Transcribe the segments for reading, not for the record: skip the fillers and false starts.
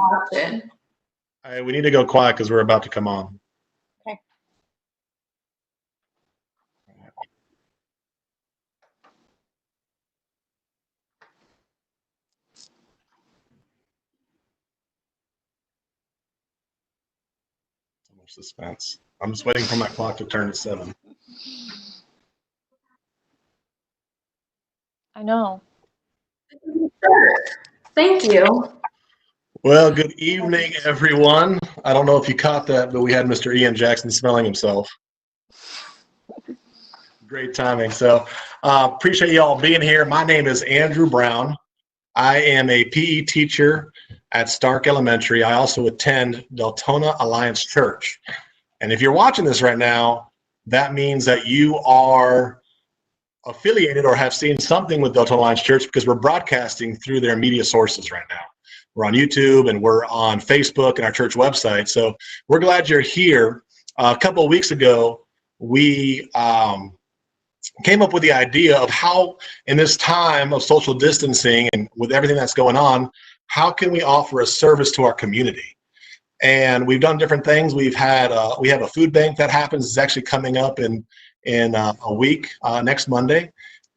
question. All right, we need to go quiet because we're about to come on. Okay. So much suspense. I'm just waiting for my clock to turn to 7. I know. Thank you. Well, good evening, everyone. I don't know if you caught that, but we had Mr. Ian Jackson smelling himself. Great timing. So appreciate you all being here. My name is Andrew Brown. I am a PE teacher at Stark Elementary. I also attend Deltona Alliance Church. And if you're watching this right now, that means that you are affiliated or have seen something with Deltona Alliance Church because we're broadcasting through their media sources right now. We're on YouTube and we're on Facebook and our church website. So we're glad you're here. A couple of weeks ago, we came up with the idea of how, in this time of social distancing and with everything that's going on, how can we offer a service to our community? And we've done different things. We have a food bank that happens. It's actually coming up in a week, next Monday.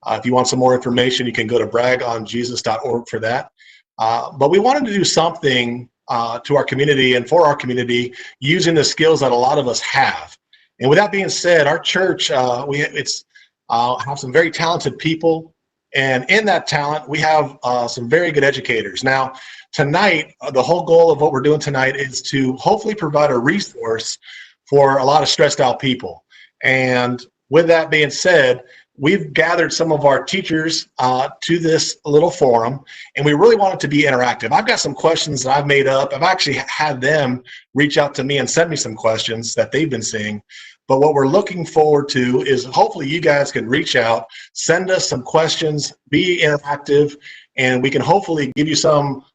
If you want some more information, you can go to bragonjesus.org for that. But we wanted to do something to our community and for our community using the skills that a lot of us have. And with that being said, our church, have some very talented people. And in that talent, we have some very good educators. Now, tonight, the whole goal of what we're doing tonight is to hopefully provide a resource for a lot of stressed out people. And with that being said, we've gathered some of our teachers to this little forum, and we really want it to be interactive. I've got some questions that I've made up. I've actually had them reach out to me and send me some questions that they've been seeing. But what we're looking forward to is hopefully you guys can reach out, send us some questions, be interactive, and we can hopefully give you some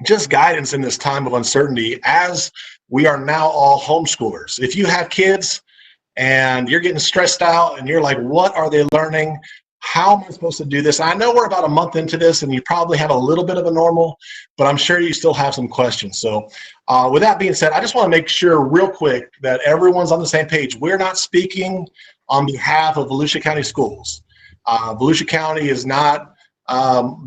just guidance in this time of uncertainty as we are now all homeschoolers. If you have kids and you're getting stressed out and you're like, what are they learning? How am I supposed to do this? I know we're about a month into this and you probably have a little bit of a normal, but I'm sure you still have some questions. So with that being said, I just want to make sure real quick that everyone's on the same page. We're not speaking on behalf of Volusia County Schools. Volusia County is not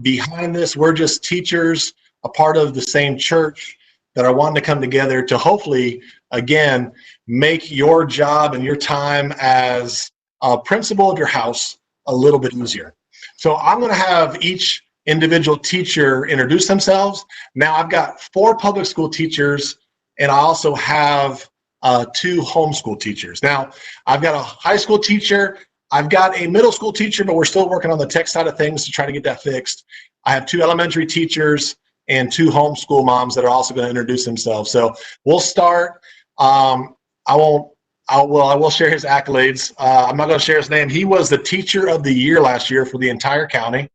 behind this. We're just teachers, a part of the same church that are wanting to come together to hopefully, again, make your job and your time as a principal of your house a little bit easier. So I'm going to have each individual teacher introduce themselves. Now I've got 4 public school teachers, and I also have 2 homeschool teachers. Now I've got a high school teacher, I've got a middle school teacher, but we're still working on the tech side of things to try to get that fixed. I have 2 elementary teachers and 2 homeschool moms that are also going to introduce themselves. So we'll start. I will share his accolades. I'm not going to share his name. He was the teacher of the year last year for the entire county.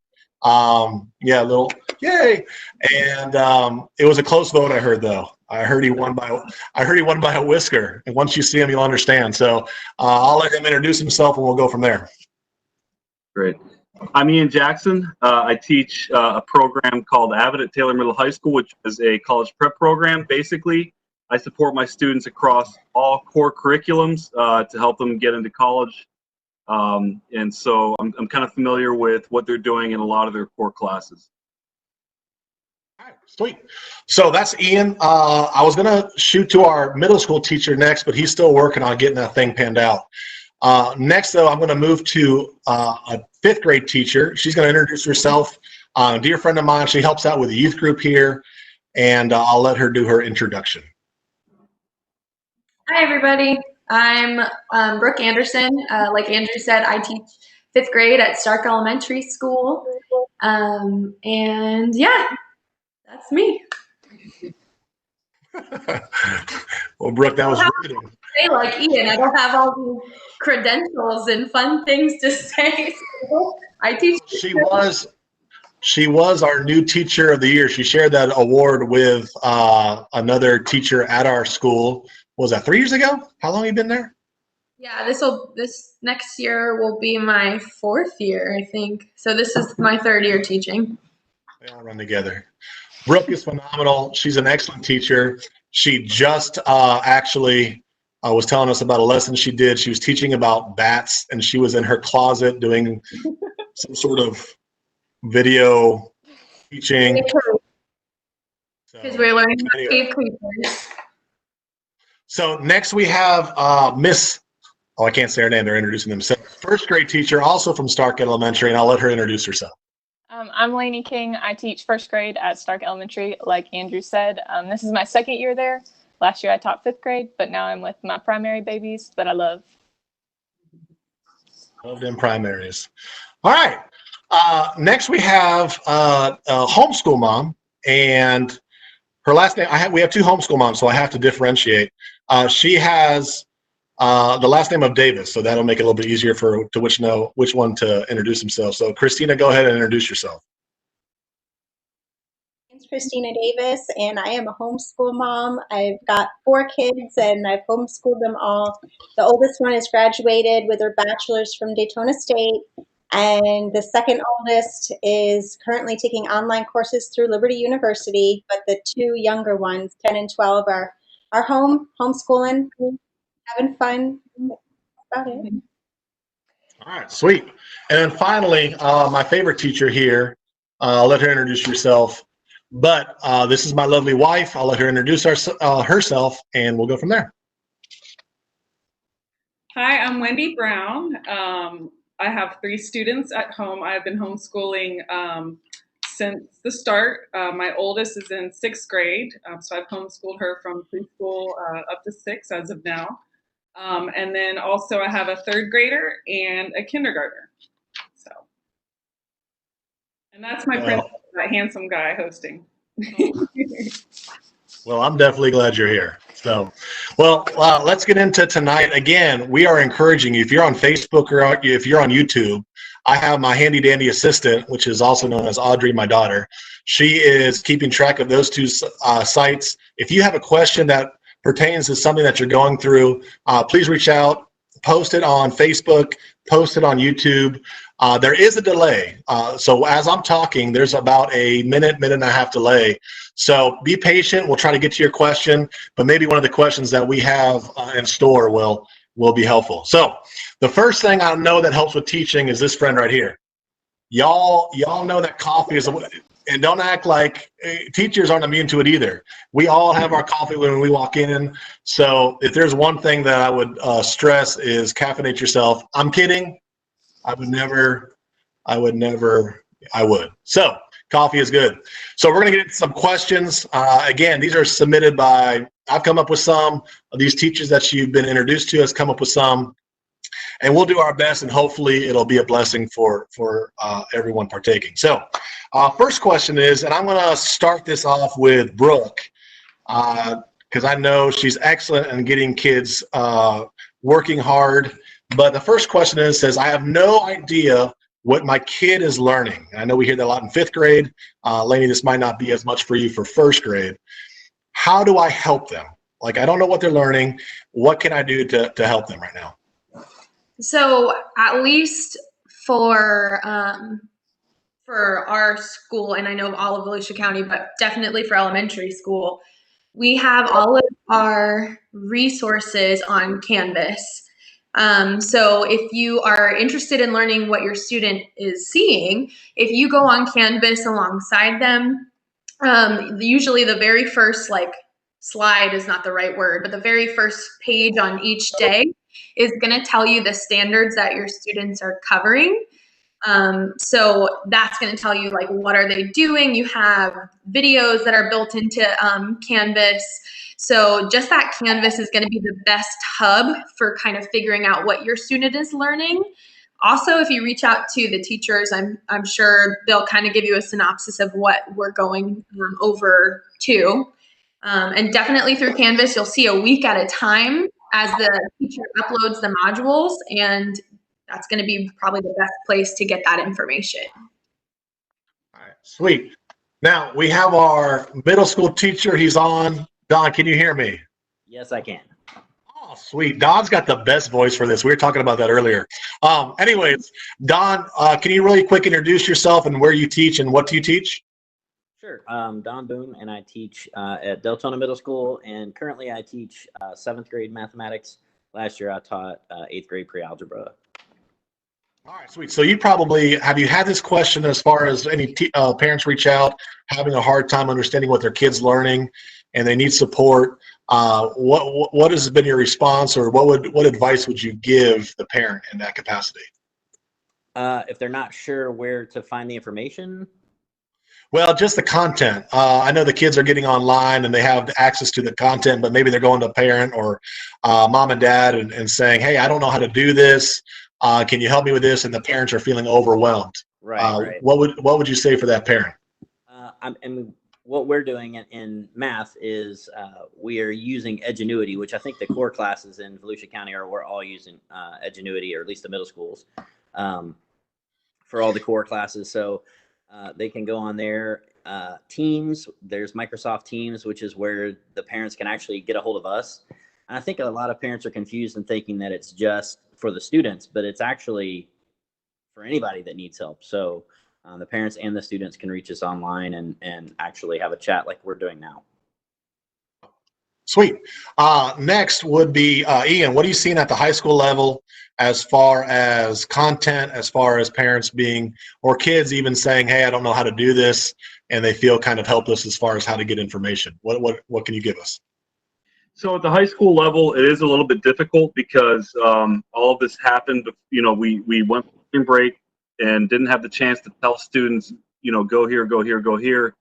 Yeah, a little yay. And it was a close vote, I heard, though. I heard he won by a whisker. And once you see him, you'll understand. So I'll let him introduce himself and we'll go from there. Great. I'm Ian Jackson. I teach a program called Avid at Taylor Middle High School, which is a college prep program. Basically, I support my students across all core curriculums to help them get into college. And so I'm kind of familiar with what they're doing in a lot of their core classes. All right, sweet. So that's Ian. I was going to shoot to our middle school teacher next, but he's still working on getting that thing panned out. Next, though, I'm going to move to a 5th grade teacher. She's going to introduce herself. A dear friend of mine. She helps out with the youth group here, and I'll let her do her introduction. Hi, everybody. I'm Brooke Anderson. Like Andrew said, I teach 5th grade at Stark Elementary School. And yeah, that's me. Well, Brooke, that was riveting. Say like Ian, I don't have all these credentials and fun things to say. So I teach. She was our new teacher of the year. She shared that award with another teacher at our school. What was that 3 years ago? How long have you been there? Yeah, this next year will be my 4th year, I think. So this is my 3rd year teaching. They all run together. Brooke is phenomenal. She's an excellent teacher. She just actually was telling us about a lesson she did. She was teaching about bats, and she was in her closet doing some sort of video teaching. Because we're learning about anyway. cave creatures. So next we have Miss, I can't say her name, they're introducing themselves. First grade teacher, also from Stark Elementary, and I'll let her introduce herself. I'm Lainey King. I teach first grade at Stark Elementary, like Andrew said. This is my second year there. Last year I taught fifth grade, but now I'm with my primary babies that I love. Love them primaries. All right. Next we have a homeschool mom, and her last name, we have two homeschool moms, so I have to differentiate. She has the last name of Davis, so that'll make it a little bit easier to know which one to introduce themselves. So Christina, go ahead and introduce yourself. It's Christina Davis, and I am a homeschool mom. I've got 4 kids, and I've homeschooled them all. The oldest one has graduated with her bachelor's from Daytona State, and the second oldest is currently taking online courses through Liberty University, but the 2 younger ones, 10 and 12, are home, homeschooling, having fun. That's about it. All right, sweet. And then finally, my favorite teacher here, I'll let her introduce herself, but this is my lovely wife. I'll let her introduce herself, and we'll go from there. Hi, I'm Wendy Brown. I have 3 students at home. I've been homeschooling since the start. My oldest is in 6th grade, so I've homeschooled her from preschool up to 6 as of now. And then also I have a 3rd grader and a kindergartner. So, and that's my principal, that handsome guy hosting. Well, I'm definitely glad you're here. So, well, let's get into tonight. Again, we are encouraging you, if you're on Facebook or if you're on YouTube, I have my handy dandy assistant, which is also known as Audrey, my daughter. She is keeping track of those 2 sites. If you have a question that pertains to something that you're going through, please reach out, post it on Facebook, post it on YouTube. There is a delay. So as I'm talking, there's about a minute and a half delay. So be patient. We'll try to get to your question, but maybe one of the questions that we have in store will be helpful. So the first thing I know that helps with teaching is this friend right here. Y'all know that coffee is, and don't act like teachers aren't immune to it either. We all have our coffee when we walk in. So if there's one thing that I would stress is caffeinate yourself. I'm kidding. I would. So coffee is good. So we're going to get into some questions. Again, these are submitted by, I've come up with some of these teachers that you've been introduced to has come up with some, and we'll do our best, and hopefully it'll be a blessing for everyone partaking. So first question is, and I'm going to start this off with Brooke, because I know she's excellent in getting kids working hard. But the first question says, I have no idea what my kid is learning. And I know we hear that a lot in 5th grade. Lainey, this might not be as much for you for 1st grade. How do I help them? Like, I don't know what they're learning. What can I do to help them right now? So at least for our school, and I know all of Volusia County, but definitely for elementary school, we have all of our resources on Canvas. So if you are interested in learning what your student is seeing, if you go on Canvas alongside them, usually the very first slide is not the right word, but the very first page on each day is going to tell you the standards that your students are covering. So that's going to tell you what are they doing. You have videos that are built into Canvas. So just that Canvas is going to be the best hub for kind of figuring out what your student is learning. Also, if you reach out to the teachers, I'm sure they'll kind of give you a synopsis of what we're going over to. And definitely through Canvas, you'll see a week at a time as the teacher uploads the modules, and that's going to be probably the best place to get that information. All right, sweet. Now we have our middle school teacher. He's on. Don, can you hear me? Yes, I can. Oh, sweet. Don's got the best voice for this. We were talking about that earlier. Anyways, Don, can you really quick introduce yourself and where you teach and what do you teach? Sure. Don Boone, and I teach at Deltona Middle School, and currently I teach 7th grade mathematics. Last year I taught 8th grade pre-algebra. All right, sweet. So you probably, have you had this question as far as any parents reach out, having a hard time understanding what their kid's learning and they need support? What has been your response, or what advice would you give the parent in that capacity? If they're not sure where to find the information? Well, just the content. I know the kids are getting online and they have access to the content, but maybe they're going to a parent or mom and dad and saying, hey, I don't know how to do this. Can you help me with this? And the parents are feeling overwhelmed. Right. What would you say for that parent? And what we're doing in math is we are using Edgenuity, which I think the core classes in Volusia County we're all using Edgenuity, or at least the middle schools, for all the core classes. So they can go on there. Teams, there's Microsoft Teams, which is where the parents can actually get a hold of us. And I think a lot of parents are confused and thinking that it's just for the students, but it's actually for anybody that needs help. So the parents and the students can reach us online and actually have a chat like we're doing now. Sweet. Next would be Ian. What are you seeing at the high school level as far as content, as far as parents being, or kids even saying, hey, I don't know how to do this, and they feel kind of helpless as far as how to get information? What can you give us? So at the high school level, it is a little bit difficult because all of this happened. We went spring break and didn't have the chance to tell students, go here, go here, go here.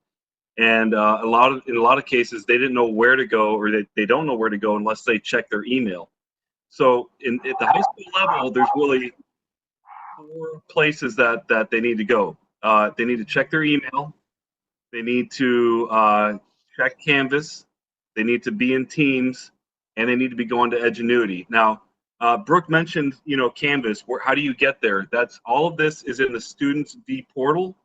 And in a lot of cases, they didn't know where to go, or they don't know where to go unless they check their email. So at the high school level, there's really 4 places that they need to go. They need to check their email. They need to check Canvas. They need to be in Teams, and they need to be going to Edgenuity. Now, Brooke mentioned, Canvas. How do you get there? All of this is in the Students V portal,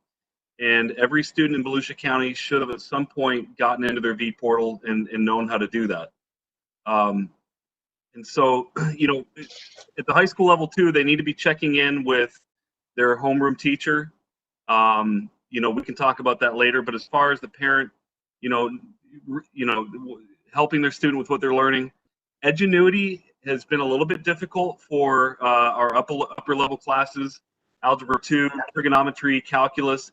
and every student in Volusia County should have at some point gotten into their V portal and known how to do that. And so, at the high school level too, they need to be checking in with their homeroom teacher. We can talk about that later, but as far as the parent, helping their student with what they're learning, Edgenuity has been a little bit difficult for our upper level classes, Algebra 2, trigonometry, calculus.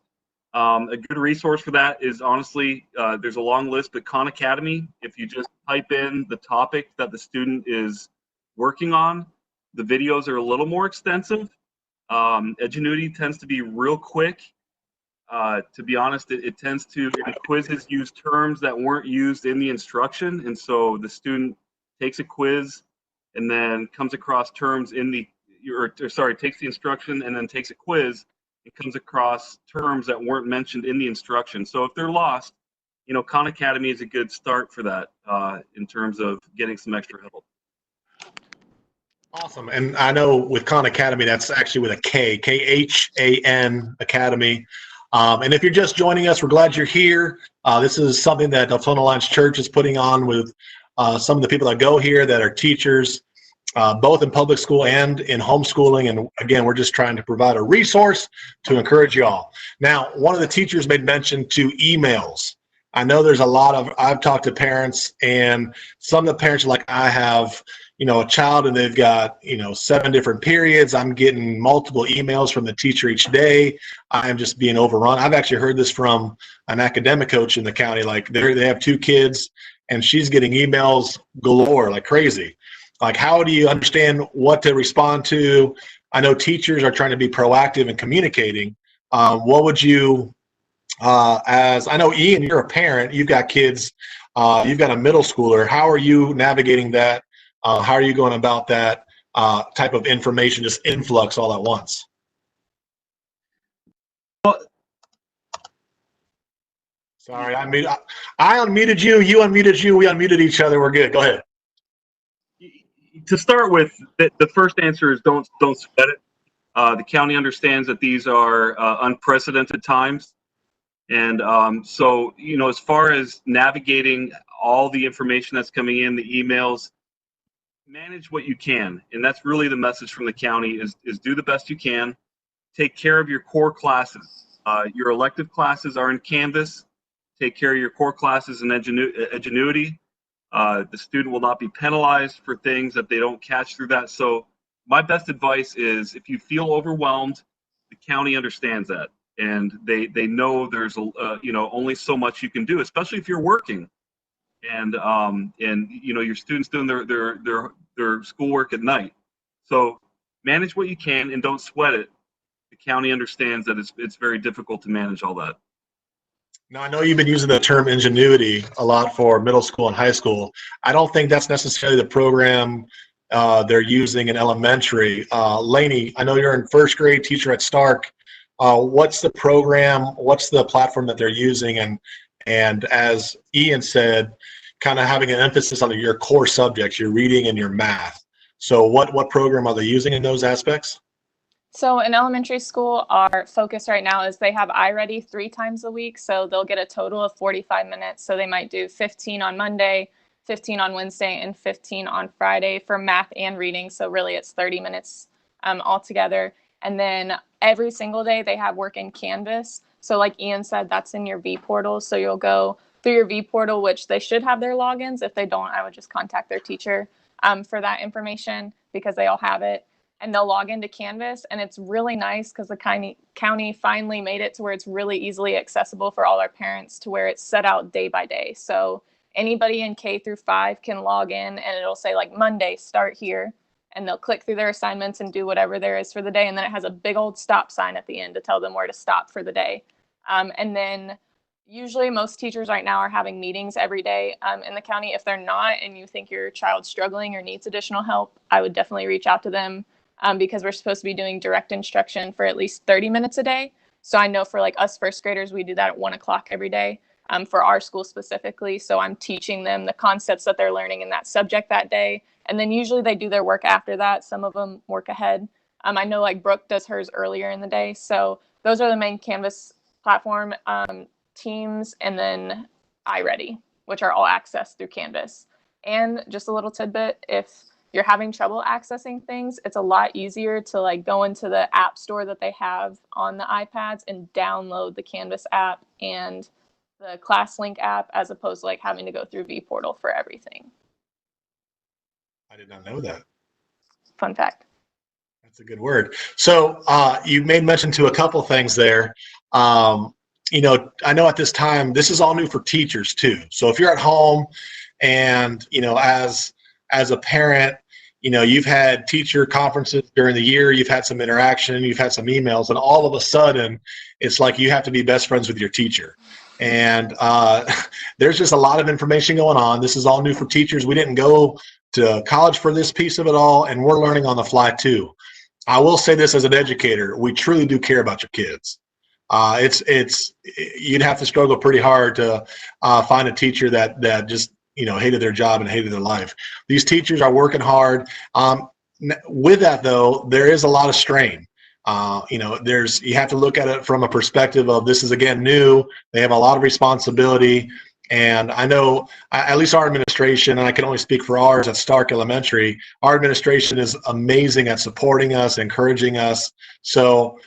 A good resource for that is honestly, there's a long list, but Khan Academy, if you just type in the topic that the student is working on, the videos are a little more extensive. Edgenuity tends to be real quick. To be honest, it tends to, the quizzes use terms that weren't used in the instruction, and so the student takes a quiz and then comes across terms takes the instruction and then takes a quiz. It comes across terms that weren't mentioned in the instruction. So if they're lost, Khan Academy is a good start for that in terms of getting some extra help. Awesome. And I know with Khan Academy, that's actually with a K, Khan Academy. And if you're just joining us, we're glad you're here. This is something that Deltona Alliance Church is putting on with some of the people that go here that are teachers, both in public school and in homeschooling. And again, we're just trying to provide a resource to encourage y'all. Now, one of the teachers made mention to emails. I know there's I've talked to parents, and some of the parents are like, I have, a child and they've got, 7 different periods. I'm getting multiple emails from the teacher each day. I'm just being overrun. I've actually heard this from an academic coach in the county. Like they have 2 kids and she's getting emails galore, like crazy. Like, how do you understand what to respond to? I know teachers are trying to be proactive in communicating. What would you, as I know, Ian, you're a parent, you've got kids, you've got a middle schooler. How are you navigating that? How are you going about that type of information, just influx all at once? Sorry, I unmuted you, you unmuted you, we unmuted each other. We're good. Go ahead. To start with, the first answer is don't sweat it. The county understands that these are unprecedented times. And so, as far as navigating all the information that's coming in, the emails, manage what you can. And that's really the message from the county is do the best you can. Take care of your core classes. Your elective classes are in Canvas. take care of your core classes and Edgenuity. The student will not be penalized for things that they don't catch through that. So my best advice is, if you feel overwhelmed, the county understands that, and they know there's only so much you can do, especially if you're working, and your students doing their schoolwork at night. So manage what you can and don't sweat it. The county understands that it's very difficult to manage all that. Now, I know you've been using the term ingenuity a lot for middle school and high school. I don't think that's necessarily the program they're using in elementary. Lainey, I know you're in first grade teacher at Stark. What's the program? What's the platform that they're using? And as Ian said, kind of having an emphasis on your core subjects, your reading and your math. So what program are they using in those aspects? So in elementary school, our focus right now is they have iReady 3 times a week. So they'll get a total of 45 minutes. So they might do 15 on Monday, 15 on Wednesday, and 15 on Friday for math and reading. So really it's 30 minutes altogether. And then every single day they have work in Canvas. So like Ian said, that's in your V portal. So you'll go through your V portal, which they should have their logins. If they don't, I would just contact their teacher for that information, because they all have it. And they'll log into Canvas, and it's really nice because the county finally made it to where it's really easily accessible for all our parents, to where it's set out day by day. So anybody in K through 5 can log in, and it'll say like Monday, start here, and they'll click through their assignments and do whatever there is for the day. And then it has a big old stop sign at the end to tell them where to stop for the day. And then usually most teachers right now are having meetings every day in the county. If they're not, and you think your child's struggling or needs additional help, I would definitely reach out to them. Because we're supposed to be doing direct instruction for at least 30 minutes a day. So I know for like us first graders, we do that at 1 o'clock every day for our school specifically. So I'm teaching them the concepts that they're learning in that subject that day. And then usually they do their work after that. Some of them work ahead. I know like Brooke does hers earlier in the day. So those are the main Canvas platform teams, and then iReady, which are all accessed through Canvas. And just a little tidbit, if you're having trouble accessing things, it's a lot easier to like go into the app store that they have on the iPads and download the Canvas app and the ClassLink app, as opposed to like having to go through vPortal for everything. I did not know that. Fun fact. That's a good word. So you made mention to a couple things there. I know at this time, this is all new for teachers too. So if you're at home and, as a parent, you've had teacher conferences during the year, you've had some interaction, you've had some emails, and all of a sudden it's like you have to be best friends with your teacher. And there's just a lot of information going on. This is all new for teachers. We didn't go to college for this piece of it all, and we're learning on the fly too. I will say this as an educator, we truly do care about your kids. You'd have to struggle pretty hard to find a teacher that just hated their job and hated their life. These teachers are working hard. With that though, there is a lot of strain. You have to look at it from a perspective of, this is again new. They have a lot of responsibility. And I know at least our administration, and I can only speak for ours at Stark Elementary, our administration is amazing at supporting us, encouraging us. So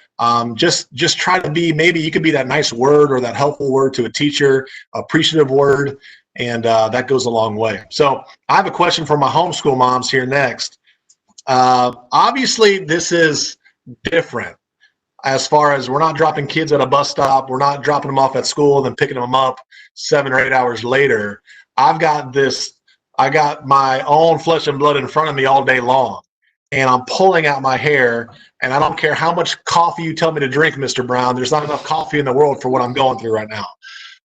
just try to be, maybe you could be that nice word or that helpful word to a teacher, appreciative word, and that goes a long way. So I have a question for my homeschool moms here next. Obviously, this is different as far as we're not dropping kids at a bus stop. We're not dropping them off at school and then picking them up 7 or 8 hours later. I got my own flesh and blood in front of me all day long, and I'm pulling out my hair, and I don't care how much coffee you tell me to drink, Mr. Brown. There's not enough coffee in the world for what I'm going through right now.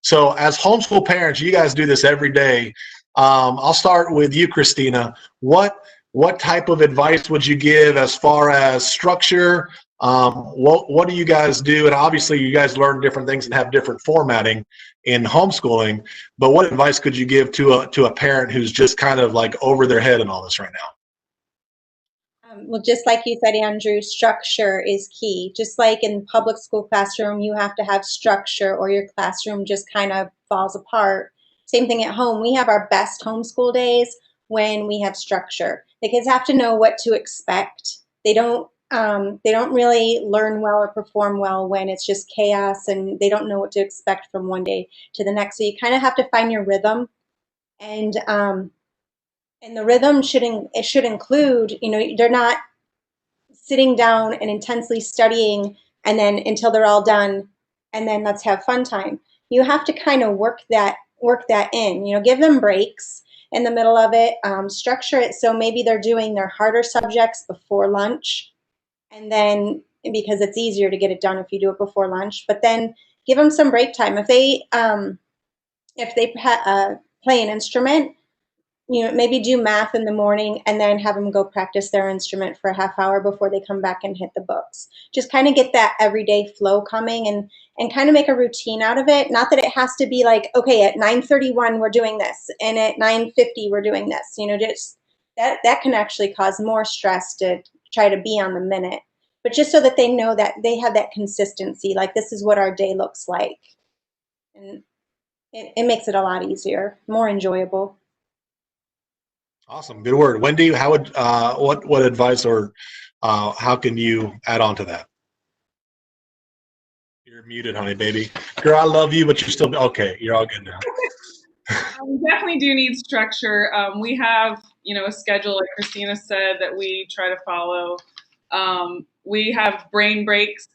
So as homeschool parents, you guys do this every day. I'll start with you, Christina. What type of advice would you give as far as structure? What do you guys do? And obviously you guys learn different things and have different formatting in homeschooling, but what advice could you give to a parent who's just kind of like over their head in all this right now? Well, just like you said, Andrew, structure is key. Just like in public school classroom, you have to have structure or your classroom just kind of falls apart. Same thing at home. We have our best homeschool days when we have structure. The kids have to know what to expect. They don't they don't really learn well or perform well when it's just chaos and they don't know what to expect from one day to the next. So you kind of have to find your rhythm, and the rhythm should include, they're not sitting down and intensely studying and then until they're all done and then let's have fun time. You have to kind of work that in, give them breaks in the middle of it, structure it so maybe they're doing their harder subjects before lunch, and then because it's easier to get it done if you do it before lunch, but then give them some break time. If they play an instrument, maybe do math in the morning and then have them go practice their instrument for a half hour before they come back and hit the books. Just kind of get that everyday flow coming and kind of make a routine out of it. Not that it has to be like, okay, at 9:31 we're doing this and at 9:50 we're doing this. Just that can actually cause more stress to try to be on the minute. But just so that they know that they have that consistency, like this is what our day looks like. And it makes it a lot easier, more enjoyable. Awesome. Good word. Wendy, how would what advice or how can you add on to that? You're muted, honey, baby. Girl, I love you, but you're still okay. You're all good now. We definitely do need structure. We have, a schedule, like Christina said, that we try to follow. We have brain breaks,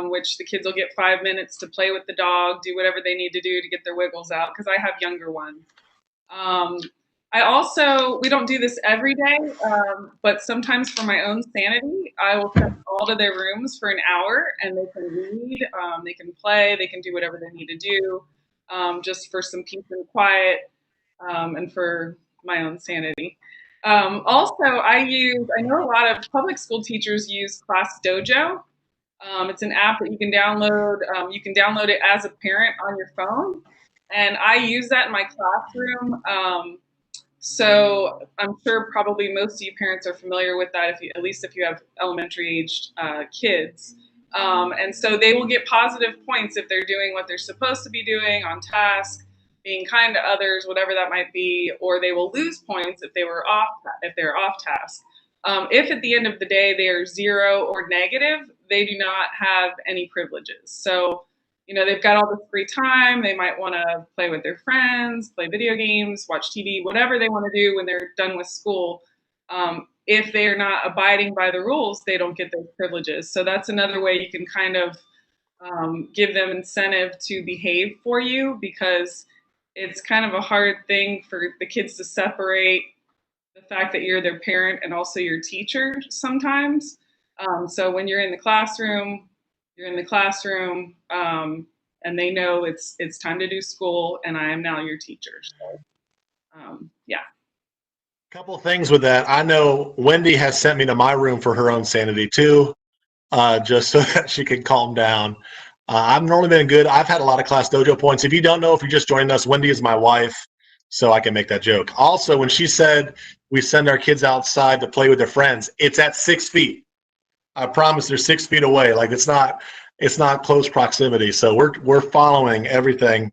which the kids will get 5 minutes to play with the dog, do whatever they need to do to get their wiggles out, because I have younger ones. We don't do this every day, but sometimes for my own sanity, I will send them all to their rooms for an hour and they can read, they can play, they can do whatever they need to do, just for some peace and quiet, and for my own sanity. Also, I know a lot of public school teachers use Classdojo. It's an app that you can download. You can download it as a parent on your phone. And I use that in my classroom. So I'm sure probably most of you parents are familiar with that, at least if you have elementary aged kids. And so they will get positive points if they're doing what they're supposed to be doing on task, being kind to others, whatever that might be, or they will lose points if they're off task. If at the end of the day they are 0 or negative, they do not have any privileges. So, they've got all this free time. They might want to play with their friends, play video games, watch TV, whatever they want to do when they're done with school. If they're not abiding by the rules, they don't get those privileges. So that's another way you can kind of give them incentive to behave for you, because it's kind of a hard thing for the kids to separate the fact that you're their parent and also your teacher sometimes. So when you're in the classroom, and they know it's time to do school, and I am now your teacher. So, yeah. Couple things with that. I know Wendy has sent me to my room for her own sanity too, just so that she can calm down. I've normally been good. I've had a lot of Classdojo points. If you don't know, if you're just joining us, Wendy is my wife, so I can make that joke. Also, when she said we send our kids outside to play with their friends, it's at 6 feet. I promise they're 6 feet away. Like it's not close proximity. So we're following everything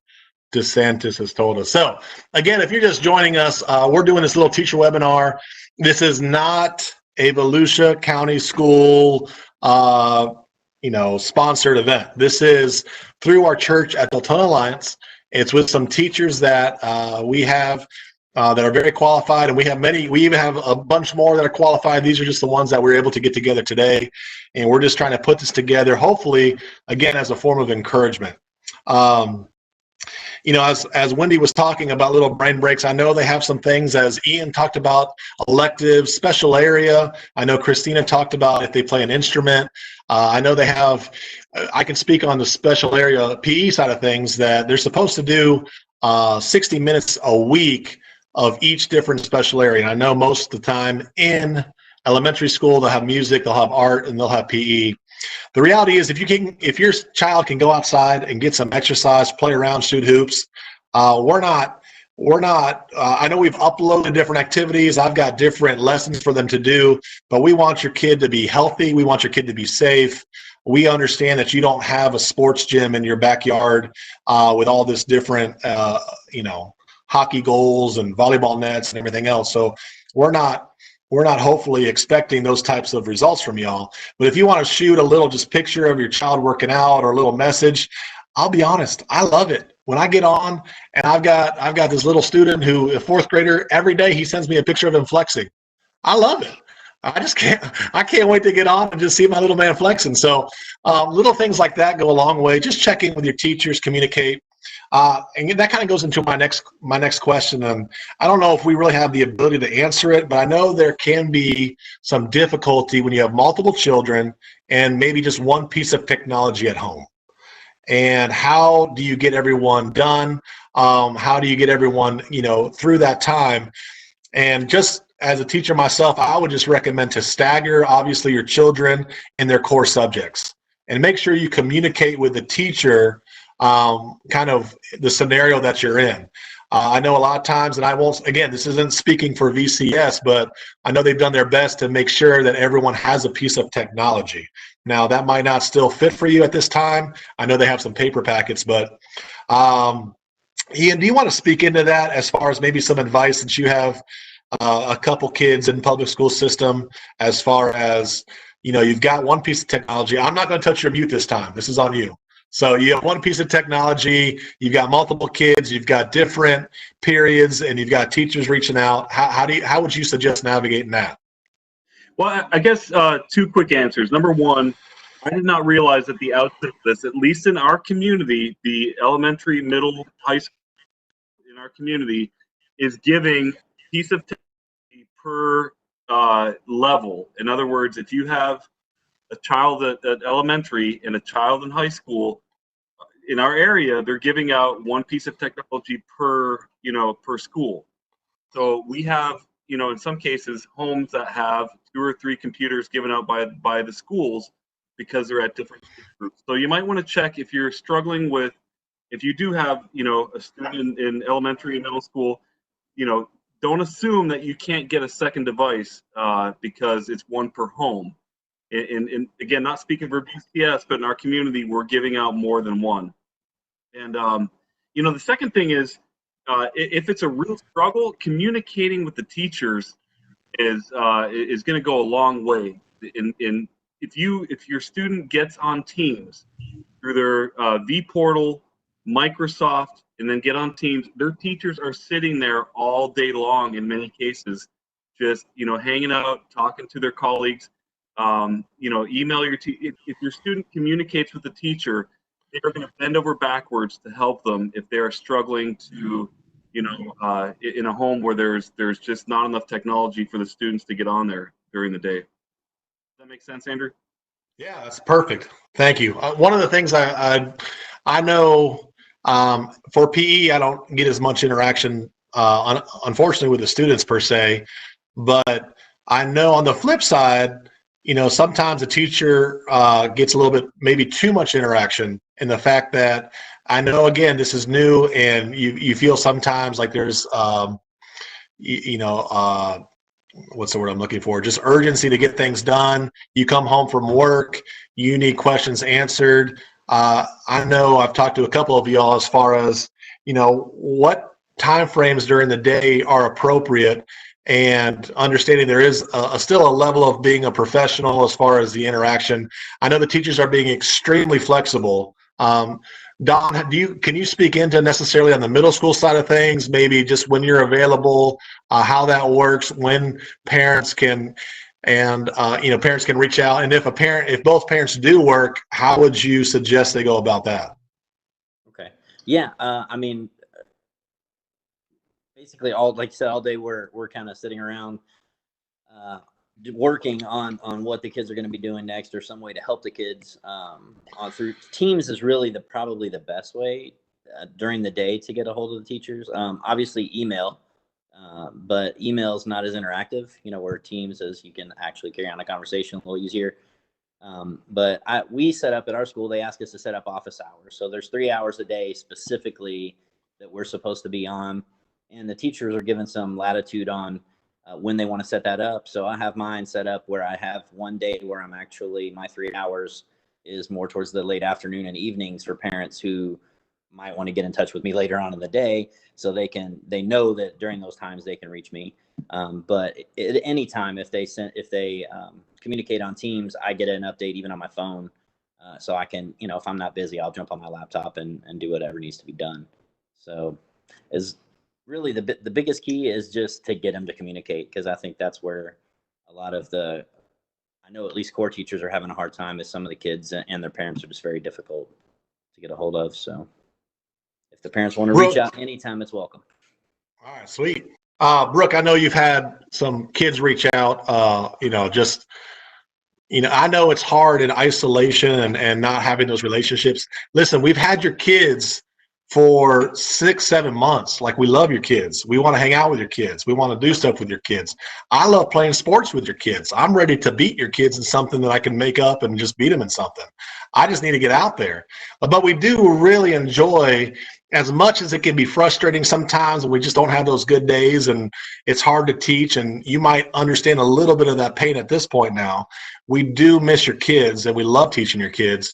DeSantis has told us. So again, if you're just joining us, we're doing this little teacher webinar. This is not a Volusia County School, sponsored event. This is through our church at Deltona Alliance. It's with some teachers that we have that are very qualified, and we even have a bunch more that are qualified. These are just the ones that we're able to get together today, and we're just trying to put this together, hopefully, again, as a form of encouragement. As Wendy was talking about little brain breaks, I know they have some things, as Ian talked about, electives, special area. I know Christina talked about if they play an instrument. I know they have, I can speak on the special area PE side of things, that they're supposed to do 60 minutes a week of each different special area. And I know most of the time in elementary school, they'll have music, they'll have art, and they'll have PE. The reality is, if your child can go outside and get some exercise, play around, shoot hoops, we're not. I know we've uploaded different activities. I've got different lessons for them to do, but we want your kid to be healthy. We want your kid to be safe. We understand that you don't have a sports gym in your backyard with all this different, hockey goals and volleyball nets and everything else. So we're not we're not hopefully expecting those types of results from y'all. But if you want to shoot a little just picture of your child working out or a little message, I'll be honest, I love it. When I get on and I've got this little student who, a fourth grader, every day he sends me a picture of him flexing. I love it. I can't wait to get on and just see my little man flexing. So little things like that go a long way. Just check in with your teachers, communicate. And that kind of goes into my next question. And I don't know if we really have the ability to answer it, but I know there can be some difficulty when you have multiple children and maybe just one piece of technology at home. And how do you get everyone done? How do you get everyone, through that time? And just as a teacher myself, I would just recommend to stagger, obviously, your children in their core subjects and make sure you communicate with the teacher kind of the scenario that you're in. I know a lot of times, and I won't, again, this isn't speaking for VCS, but I know they've done their best to make sure that everyone has a piece of technology. Now, that might not still fit for you at this time. I know they have some paper packets, but Ian, do you want to speak into that as far as maybe some advice that you have a couple kids in the public school system as far as, you've got one piece of technology. I'm not going to touch your mute this time. This is on you. So you have one piece of technology, you've got multiple kids, you've got different periods, and you've got teachers reaching out. How would you suggest navigating that? Well, I guess two quick answers. Number one, I did not realize at the outset of this, at least in our community, the elementary, middle, high school in our community is giving a piece of technology per level. In other words, if you have a child at elementary and a child in high school, in our area, they're giving out one piece of technology per school. So we have, in some cases, homes that have 2 or 3 computers given out by the schools because they're at different groups. So you might want to check if you're struggling with, if you do have, a student in elementary and middle school, don't assume that you can't get a second device because it's one per home. And again, not speaking for BCS, but in our community, we're giving out more than one. And, the second thing is, if it's a real struggle, communicating with the teachers is going to go a long way. If your student gets on Teams through their vPortal, Microsoft, and then get on Teams, their teachers are sitting there all day long in many cases, just hanging out, talking to their colleagues. Email your if your student communicates with the teacher, they're going to bend over backwards to help them if they are struggling to, in a home where there's just not enough technology for the students to get on there during the day. Does that make sense, Andrew? Yeah, that's perfect. Thank you. One of the things I know for PE, I don't get as much interaction, unfortunately, with the students per se, but I know on the flip side, sometimes a teacher gets a little bit, maybe too much interaction in the fact that I know, again, this is new and you feel sometimes like there's, what's the word I'm looking for? Just urgency to get things done. You come home from work, you need questions answered. I know I've talked to a couple of y'all as far as, what time frames during the day are appropriate, and understanding there is still a level of being a professional as far as the interaction. I know the teachers are being extremely flexible. Don, can you speak into necessarily on the middle school side of things, maybe just when you're available, how that works, when parents can, and parents can reach out, and if both parents do work, how would you suggest they go about that? Okay. Yeah. Basically like you said, all day we're kind of sitting around working on what the kids are going to be doing next, or some way to help the kids. Through Teams is really probably the best way during the day to get a hold of the teachers. Obviously email, but email is not as interactive, where Teams is, you can actually carry on a conversation a little easier. But we set up at our school, they ask us to set up office hours. So there's 3 hours a day specifically that we're supposed to be on. And the teachers are given some latitude on when they want to set that up. So I have mine set up where I have one day where I'm actually, my 3 hours is more towards the late afternoon and evenings for parents who might want to get in touch with me later on in the day. So they know that during those times they can reach me. But at any time, if they communicate on Teams, I get an update even on my phone. So I can, if I'm not busy, I'll jump on my laptop and do whatever needs to be done. So is really the biggest key is just to get them to communicate, because I think that's where a lot of I know at least core teachers are having a hard time, is some of the kids and their parents are just very difficult to get a hold of. So if the parents want to reach out anytime, it's welcome. All right, sweet. Brooke, I know you've had some kids reach out, I know it's hard in isolation and not having those relationships. Listen, we've had your kids for 6-7 months. Like, we love your kids. We want to hang out with your kids. We want to do stuff with your kids. I love playing sports with your kids. I'm ready to beat your kids in something that I can make up and just beat them in something. I just need to get out there. But we do really enjoy, as much as it can be frustrating sometimes when we just don't have those good days and it's hard to teach, and you might understand a little bit of that pain at this point now. We do miss your kids and we love teaching your kids.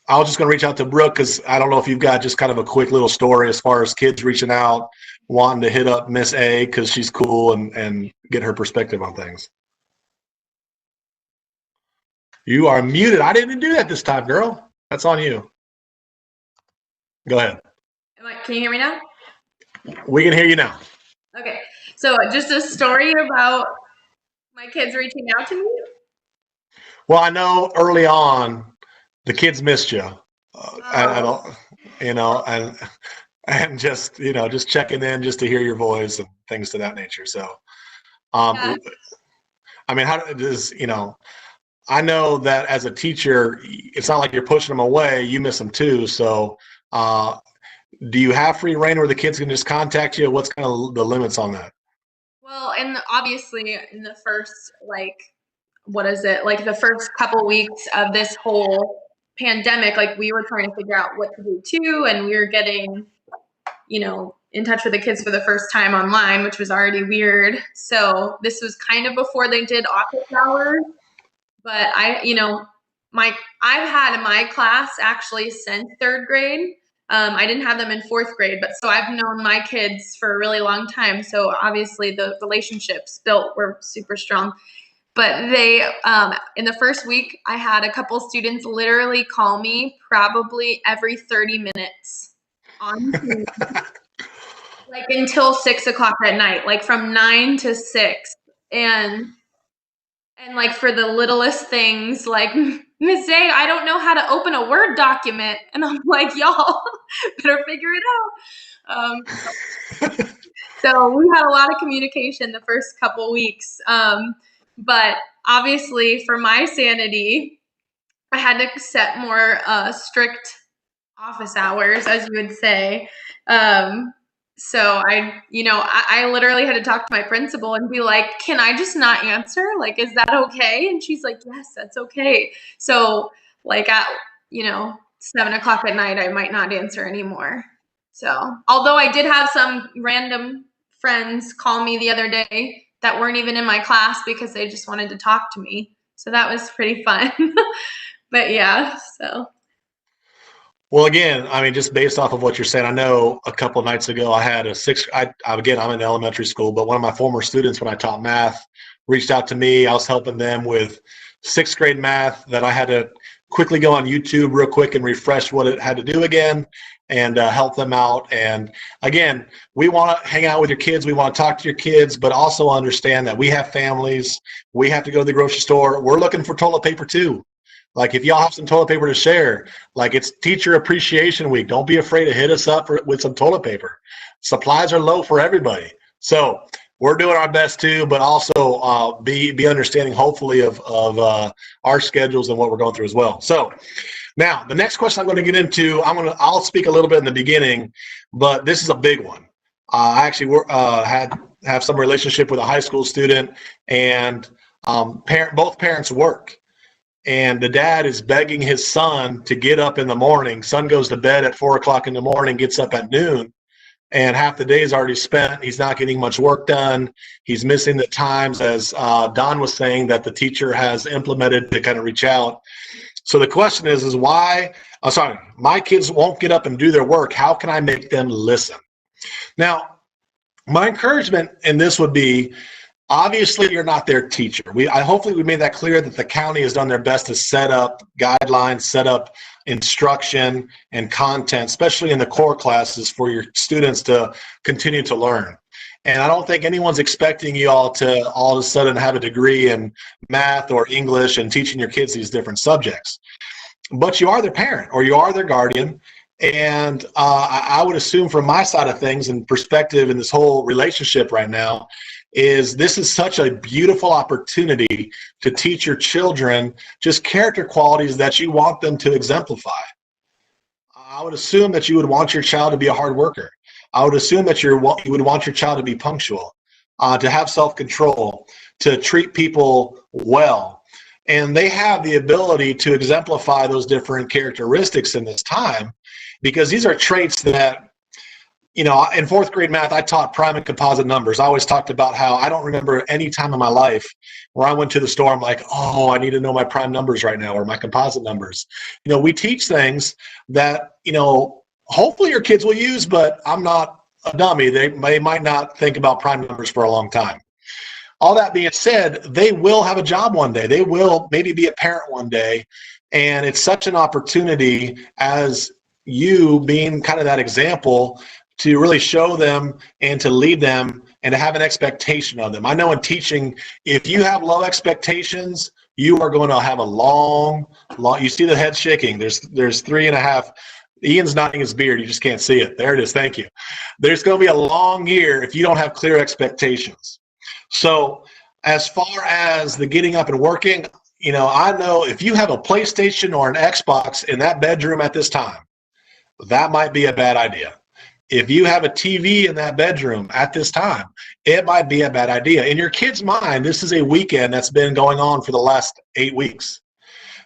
I was just going to reach out to Brooke because I don't know if you've got just kind of a quick little story as far as kids reaching out, wanting to hit up Miss A because she's cool and get her perspective on things. You are muted. I didn't do that this time, girl. That's on you. Go ahead. Can you hear me now? We can hear you now. Okay. So just a story about my kids reaching out to me. Well, I know early on the kids missed you, and just checking in just to hear your voice and things to that nature. So, yeah. I mean, how does, I know that as a teacher, it's not like you're pushing them away, you miss them too. So, do you have free reign where the kids can just contact you? What's kind of the limits on that? Well, and obviously in the first, the first couple weeks of this whole pandemic, we were trying to figure out what to do too, and we were getting, in touch with the kids for the first time online, which was already weird. So this was kind of before they did office hours, but I've had my class actually since 3rd grade. I didn't have them in 4th grade, but so I've known my kids for a really long time. So obviously the relationships built were super strong. But they, in the first week, I had a couple students literally call me probably every 30 minutes on Teams, until 6 o'clock at night, from 9 to 6. And for the littlest things, Miss A, I don't know how to open a Word document. And I'm like, y'all better figure it out. So we had a lot of communication the first couple weeks. But obviously for my sanity, I had to set more strict office hours, as you would say. So I literally had to talk to my principal and be like, can I just not answer? Is that okay? And she's like, yes, that's okay. So at, 7 o'clock at night, I might not answer anymore. So although I did have some random friends call me the other day that weren't even in my class because they just wanted to talk to me. So that was pretty fun. But yeah, so. Well, again, I mean, just based off of what you're saying, I know a couple of nights ago I had I'm in elementary school, but one of my former students when I taught math reached out to me. I was helping them with 6th grade math that I had to quickly go on YouTube real quick and refresh what it had to do again and help them out. And again, we want to hang out with your kids. We want to talk to your kids, but also understand that we have families. We have to go to the grocery store. We're looking for toilet paper too. If y'all have some toilet paper to share, it's Teacher Appreciation Week. Don't be afraid to hit us up with some toilet paper. Supplies are low for everybody. So we're doing our best too, but also be understanding, hopefully, of our schedules and what we're going through as well. So now the next question I'm going to get into, I'll speak a little bit in the beginning, but this is a big one. I actually have some relationship with a high school student, and both parents work. And the dad is begging his son to get up in the morning. Son goes to bed at 4 o'clock in the morning, gets up at noon, and half the day is already spent. He's not getting much work done. He's missing the times, as Don was saying, that the teacher has implemented to kind of reach out. So the question is why, my kids won't get up and do their work. How can I make them listen? Now, My encouragement in this would be, obviously, you're not their teacher. Hopefully we made that clear that the county has done their best to set up guidelines, set up instruction and content, especially in the core classes for your students to continue to learn. And I don't think anyone's expecting you all to all of a sudden have a degree in math or English and teaching your kids these different subjects. But you are their parent or you are their guardian. And I would assume from my side of things and perspective in this whole relationship right now is this is such a beautiful opportunity to teach your children just character qualities that you want them to exemplify. I would assume that you would want your child to be a hard worker. I would assume that you would want your child to be punctual, to have self-control, to treat people well. And they have the ability to exemplify those different characteristics in this time, because these are traits that, in 4th grade math, I taught prime and composite numbers. I always talked about how I don't remember any time in my life where I went to the store, I'm like, oh, I need to know my prime numbers right now or my composite numbers. We teach things that, hopefully your kids will use, but I'm not a dummy. They might not think about prime numbers for a long time. All that being said, they will have a job one day. They will maybe be a parent one day. And it's such an opportunity as you being kind of that example to really show them and to lead them and to have an expectation of them. I know in teaching, if you have low expectations, you are going to have a long, you see the head shaking. There's 3.5. Ian's nodding his beard. You just can't see it. There it is. Thank you. There's going to be a long year if you don't have clear expectations. So as far as the getting up and working, I know if you have a PlayStation or an Xbox in that bedroom at this time, that might be a bad idea. If you have a TV in that bedroom at this time, it might be a bad idea. In your kid's mind, this is a weekend that's been going on for the last 8 weeks.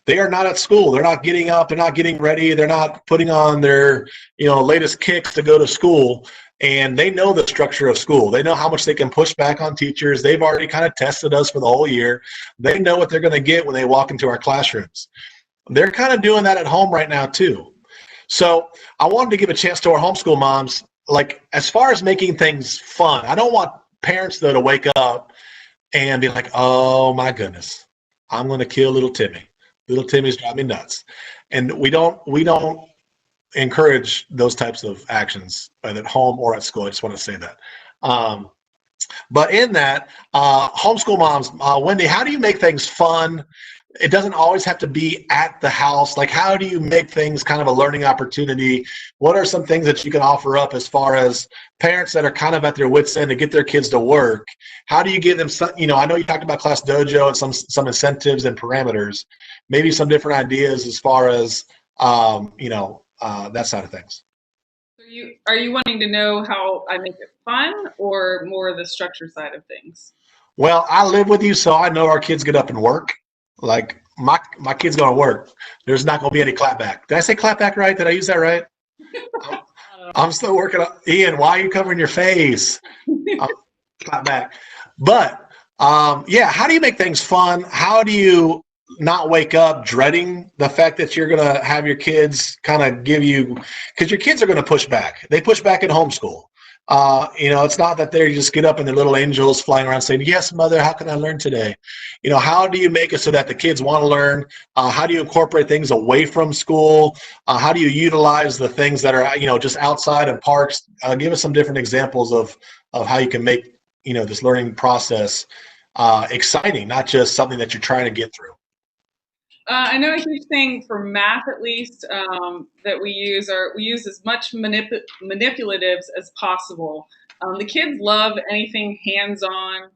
They are not at school. They're not getting up. They're not getting ready. They're not putting on their, latest kicks to go to school. And they know the structure of school. They know how much they can push back on teachers. They've already kind of tested us for the whole year. They know what they're going to get when they walk into our classrooms. They're kind of doing that at home right now too. So I wanted to give a chance to our homeschool moms, like as far as making things fun. I don't want parents though to wake up and be like, oh my goodness, I'm going to kill little Timmy. Little Timmy's driving me nuts. And we don't encourage those types of actions either at home or at school. I just want to say that. But in that, homeschool moms, Wendy, how do you make things fun? It doesn't always have to be at the house. Like, how do you make things kind of a learning opportunity? What are some things that you can offer up as far as parents that are kind of at their wits' end to get their kids to work? How do you give them some, I know you talked about Classdojo and some incentives and parameters, maybe some different ideas as far as, that side of things. Are you wanting to know how I make it fun or more the structure side of things? Well, I live with you, so I know our kids get up and work. Like my kid's going to work. There's not going to be any clapback. Did I say clapback right? Did I use that right? I'm still working on Ian. Why are you covering your face? Clapback. But how do you make things fun? How do you not wake up dreading the fact that you're going to have your kids kind of give you, because your kids are going to push back. They push back at homeschool. It's not that they just get up and their little angels flying around saying, yes, mother, how can I learn today? How do you make it so that the kids want to learn? How do you incorporate things away from school? How do you utilize the things that are, just outside in parks? Give us some different examples of how you can make, this learning process exciting, not just something that you're trying to get through. I know a huge thing for math, at least, that we use as much manipulatives as possible. The kids love anything hands-on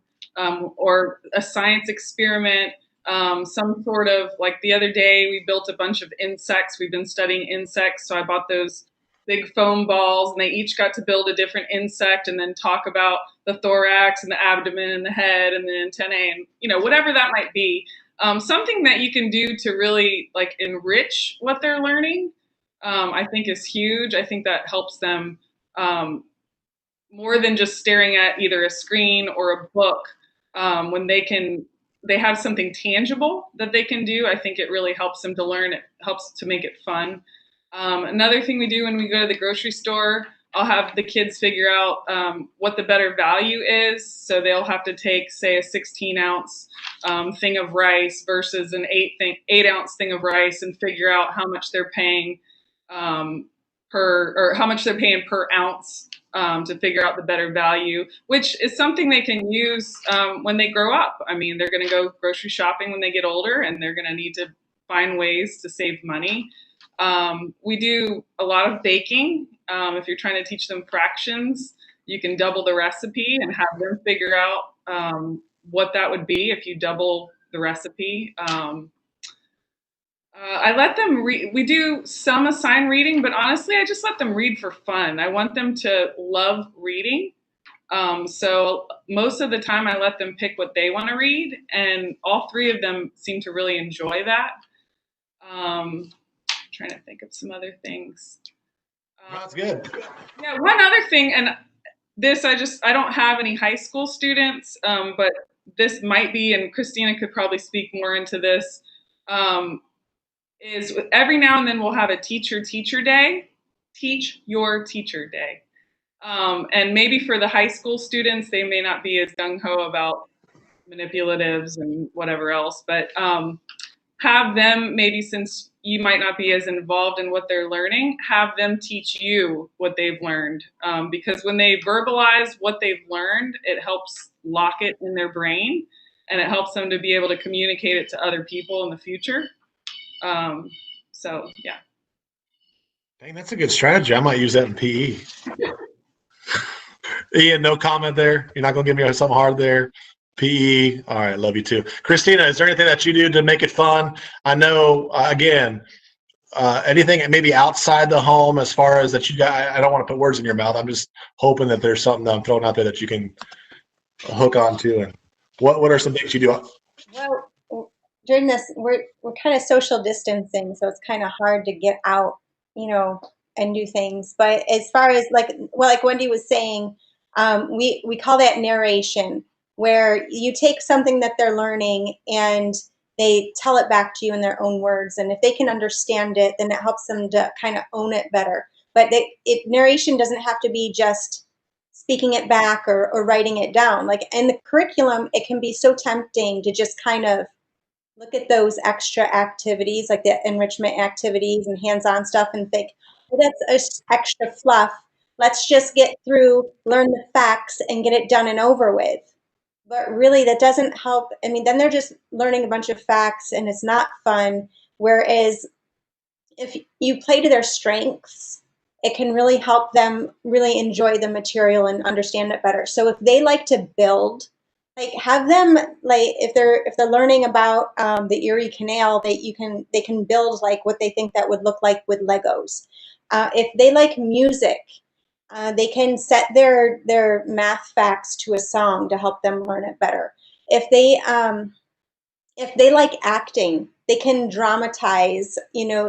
or a science experiment, some sort of, like the other day, we built a bunch of insects. We've been studying insects, so I bought those big foam balls, and they each got to build a different insect and then talk about the thorax and the abdomen and the head and the antennae and, whatever that might be. Something that you can do to really enrich what they're learning, I think is huge. I think that helps them more than just staring at either a screen or a book. When they have something tangible that they can do, I think it really helps them to learn. It helps to make it fun. Another thing we do when we go to the grocery store, I'll have the kids figure out what the better value is. So they'll have to take, say, a 16-ounce thing of rice versus an 8-ounce thing of rice, and figure out how much they're paying per ounce to figure out the better value, which is something they can use when they grow up. I mean, they're going to go grocery shopping when they get older, and they're going to need to find ways to save money. We do a lot of baking. If you're trying to teach them fractions, you can double the recipe and have them figure out what that would be if you double the recipe. I let them read. We do some assigned reading, but honestly, I just let them read for fun. I want them to love reading. So most of the time I let them pick what they want to read, and all three of them seem to really enjoy that. Trying to think of some other things. That's good. Yeah, one other thing, and this I don't have any high school students, but this might be, and Christina could probably speak more into this, is every now and then we'll have a teach your teacher day. And maybe for the high school students, they may not be as gung-ho about manipulatives and whatever else, but have them, maybe since you might not be as involved in what they're learning, have them teach you what they've learned. Because when they verbalize what they've learned, it helps lock it in their brain, and it helps them to be able to communicate it to other people in the future. So, yeah. Dang, that's a good strategy. I might use that in PE. Ian, no comment there? You're not going to give me something hard there? PE. All right, love you too. Christina, is there anything that you do to make it fun? I know, again, anything maybe outside the home as far as that you got, I don't want to put words in your mouth. I'm just hoping that there's something that I'm throwing out there that you can hook onto. And what are some things you do? Well, during this, we're kind of social distancing, so it's kind of hard to get out, and do things. But as far as like Wendy was saying, we call that narration, where you take something that they're learning and they tell it back to you in their own words. And if they can understand it, then it helps them to kind of own it better. But narration doesn't have to be just speaking it back or writing it down. Like in the curriculum, it can be so tempting to just kind of look at those extra activities, like the enrichment activities and hands-on stuff, and think, well, that's extra fluff. Let's just get through, learn the facts, and get it done and over with. But really, that doesn't help. I mean, then they're just learning a bunch of facts, and it's not fun. Whereas if you play to their strengths, it can really help them really enjoy the material and understand it better. So if they like to build, like have them, like if they're learning about the Erie Canal, they can build like what they think that would look like with Legos. If they like music, they can set their math facts to a song to help them learn it better. If they like acting, they can dramatize,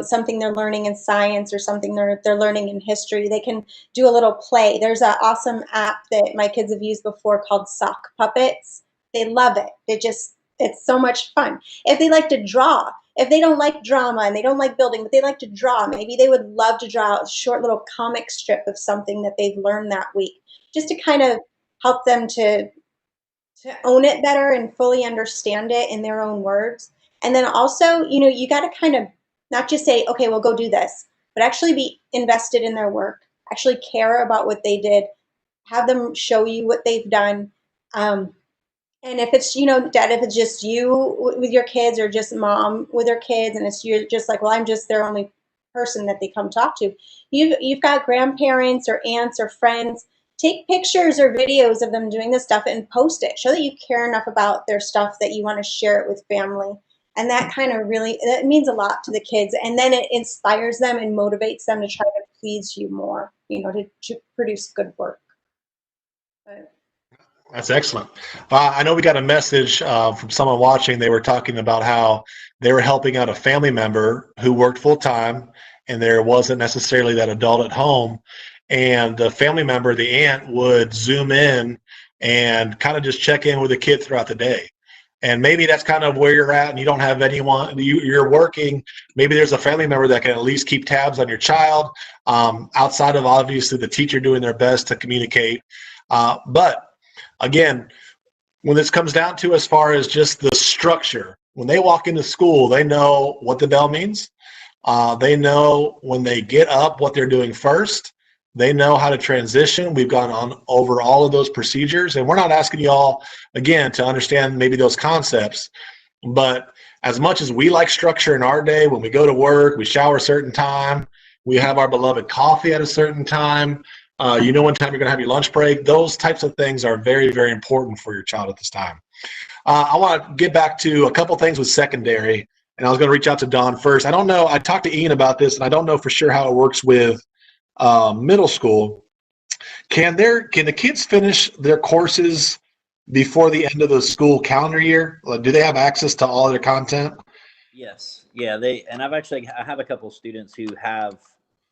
something they're learning in science or something they're learning in history. They can do a little play. There's an awesome app that my kids have used before called Sock Puppets. They love it. It's so much fun. If they like to draw, if they don't like drama and they don't like building, but they like to draw, maybe they would love to draw a short little comic strip of something that they've learned that week, just to kind of help them to own it better and fully understand it in their own words. And then also, you got to kind of not just say, okay, well, go do this, but actually be invested in their work, actually care about what they did, have them show you what they've done. And if it's, Dad, if it's just you with your kids or just mom with her kids, and you're just like, well, I'm just their only person that they come talk to. You've got grandparents or aunts or friends. Take pictures or videos of them doing this stuff and post it. Show that you care enough about their stuff that you want to share it with family. And that kind of that means a lot to the kids. And then it inspires them and motivates them to try to please you more, to produce good work. That's excellent. I know we got a message from someone watching. They were talking about how they were helping out a family member who worked full time, and there wasn't necessarily that adult at home. And the family member, the aunt, would zoom in and kind of just check in with the kid throughout the day. And maybe that's kind of where you're at and you don't have anyone, you're working. Maybe there's a family member that can at least keep tabs on your child, outside of obviously the teacher doing their best to communicate. But again, when this comes down to as far as just the structure, when they walk into school, they know what the bell means. They know when they get up what they're doing first. They know how to transition. We've gone on over all of those procedures, and we're not asking you all, again, to understand maybe those concepts, but as much as we like structure in our day, when we go to work, we shower a certain time, we have our beloved coffee at a certain time, you know when time you're going to have your lunch break. Those types of things are very, very important for your child at this time. I want to get back to a couple things with secondary, and I was going to reach out to Dawn first. I don't know. I talked to Ian about this, and I don't know for sure how it works with middle school. Can the kids finish their courses before the end of the school calendar year? Do they have access to all of their content? Yes. Yeah. I have a couple of students who have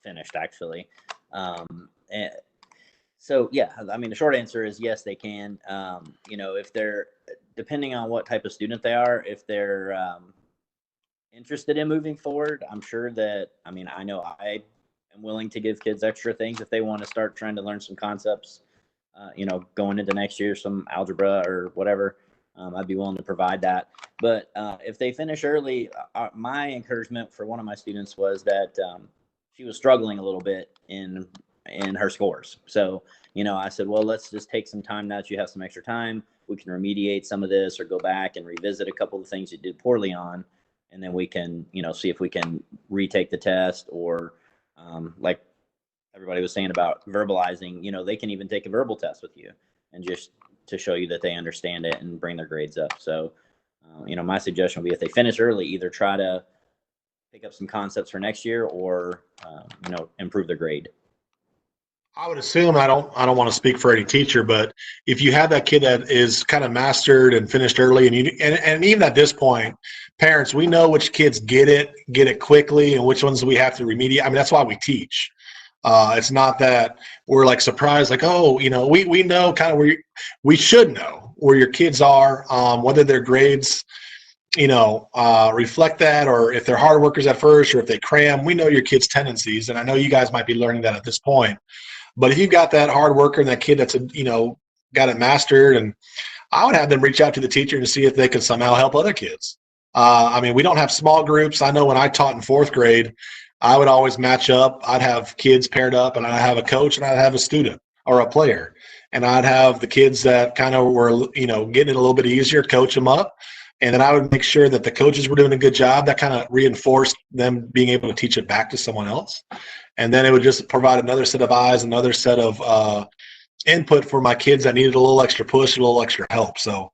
finished actually. And so, yeah, I mean, the short answer is yes, they can. If they're, depending on what type of student they are, if they're interested in moving forward, I'm sure that, I know I am willing to give kids extra things if they want to start trying to learn some concepts, going into next year, some algebra or whatever. I'd be willing to provide that. But if they finish early, my encouragement for one of my students was that she was struggling a little bit in her scores. So, I said, well, let's just take some time now that you have some extra time. We can remediate some of this or go back and revisit a couple of things you did poorly on. And then we can, see if we can retake the test or like everybody was saying about verbalizing, they can even take a verbal test with you and just to show you that they understand it and bring their grades up. So, my suggestion would be if they finish early, either try to pick up some concepts for next year or, improve their grade. I would assume, I don't want to speak for any teacher, but if you have that kid that is kind of mastered and finished early, and even at this point, parents, we know which kids get it quickly and which ones we have to remediate. That's why we teach. It's not that we're like surprised, like, oh, we know kind of where we should know where your kids are, whether their grades, reflect that, or if they're hard workers at first, or if they cram. We know your kids' tendencies, and I know you guys might be learning that at this point. But if you've got that hard worker and that kid that's got it mastered, and I would have them reach out to the teacher to see if they can somehow help other kids. We don't have small groups. I know when I taught in 4th grade, I would always match up. I'd have kids paired up, and I'd have a coach, and I'd have a student or a player, and I'd have the kids that kind of were getting it a little bit easier, coach them up. And then I would make sure that the coaches were doing a good job. That kind of reinforced them being able to teach it back to someone else. And then it would just provide another set of eyes, another set of input for my kids that needed a little extra push, a little extra help. So,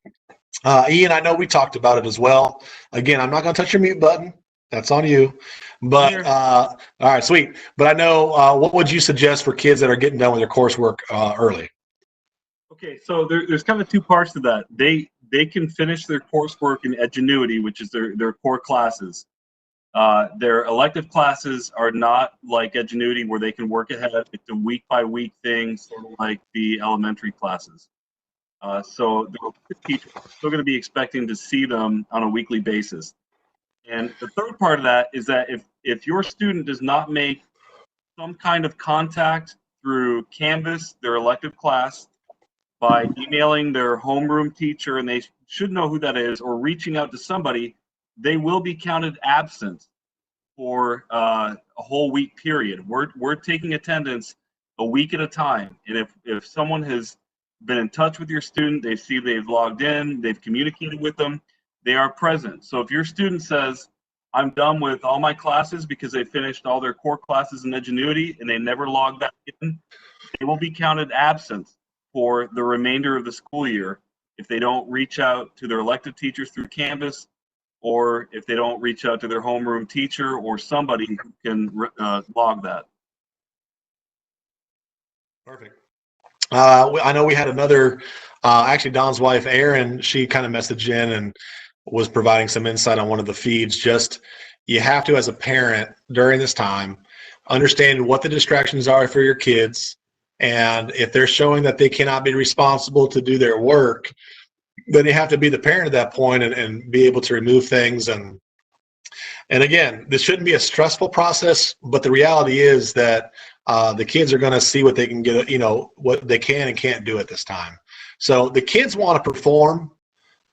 Ian, I know we talked about it as well. Again, I'm not going to touch your mute button. That's on you. But all right, sweet. But I know, what would you suggest for kids that are getting done with their coursework early? Okay, so there's kind of two parts to that. They can finish their coursework in Edgenuity, which is their core classes. Their elective classes are not like Edgenuity where they can work ahead. It's a week-by-week thing, sort of like the elementary classes. So the teachers are still going to be expecting to see them on a weekly basis. And the third part of that is that if your student does not make some kind of contact through Canvas, their elective class, by emailing their homeroom teacher, and they should know who that is, or reaching out to somebody, they will be counted absent for a whole week period. We're taking attendance a week at a time. And if someone has been in touch with your student, they see they've logged in, they've communicated with them, they are present. So if your student says, I'm done with all my classes because they finished all their core classes in Edgenuity and they never logged back in, they will be counted absent for the remainder of the school year if they don't reach out to their elective teachers through Canvas, or if they don't reach out to their homeroom teacher or somebody who can log that. Perfect. I know we had another, actually Don's wife, Erin, she kind of messaged in and was providing some insight on one of the feeds. Just, you have to, as a parent during this time, understand what the distractions are for your kids. And if they're showing that they cannot be responsible to do their work, then you have to be the parent at that point and be able to remove things. And again, this shouldn't be a stressful process, but the reality is that the kids are going to see what they can get, what they can and can't do at this time. So the kids want to perform.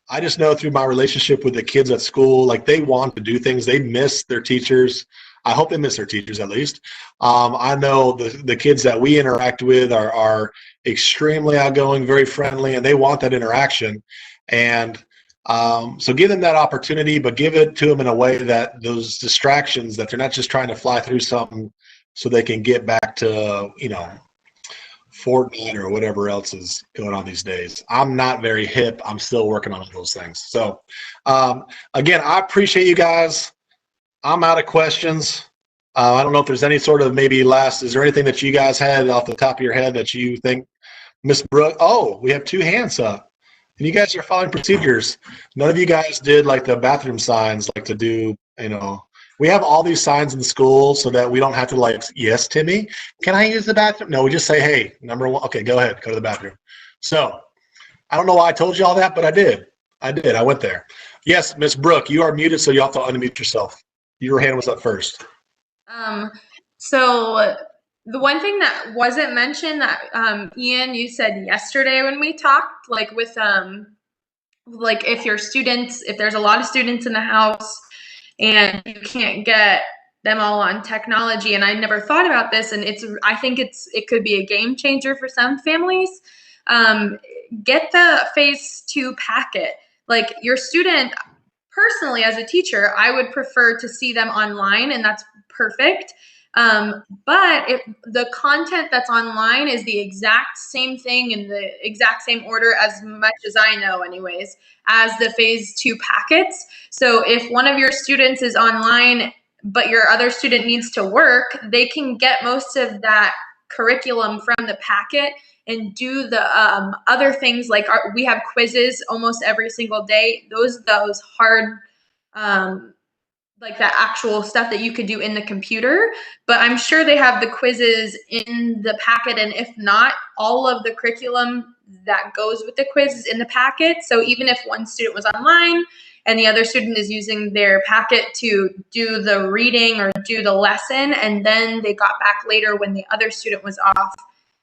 I just know through my relationship with the kids at school, like they want to do things. They miss their teachers. I hope they miss their teachers at least. I know the kids that we interact with are extremely outgoing, very friendly, and they want that interaction. And so give them that opportunity, but give it to them in a way that those distractions, that they're not just trying to fly through something so they can get back to, Fortnite or whatever else is going on these days. I'm not very hip. I'm still working on those things. So again, I appreciate you guys. I'm out of questions. I don't know if there's any sort of is there anything that you guys had off the top of your head that you think, Miss Brooke? Oh, we have 2 hands up. And you guys are following procedures. None of you guys did like the bathroom signs, like to do, we have all these signs in school so that we don't have to yes, Timmy, can I use the bathroom? No, we just say, hey, number 1, okay, go ahead, go to the bathroom. So I don't know why I told you all that, but I did. I went there. Yes, Miss Brooke, you are muted, so you have to unmute yourself. Your hand was up first. So the one thing that wasn't mentioned that Ian, you said yesterday when we talked, with if there's a lot of students in the house and you can't get them all on technology, and I never thought about this, and I think it could be a game changer for some families. Get the phase 2 packet. Your student, personally as a teacher, I would prefer to see them online, and that's perfect. But if the content that's online is the exact same thing in the exact same order, as much as I know anyways, as the phase 2 packets. So if one of your students is online, but your other student needs to work, they can get most of that curriculum from the packet and do the other things. We have quizzes almost every single day. Those hard, that actual stuff that you could do in the computer, but I'm sure they have the quizzes in the packet. And if not, all of the curriculum that goes with the quiz is in the packet. So even if one student was online and the other student is using their packet to do the reading or do the lesson, and then they got back later when the other student was off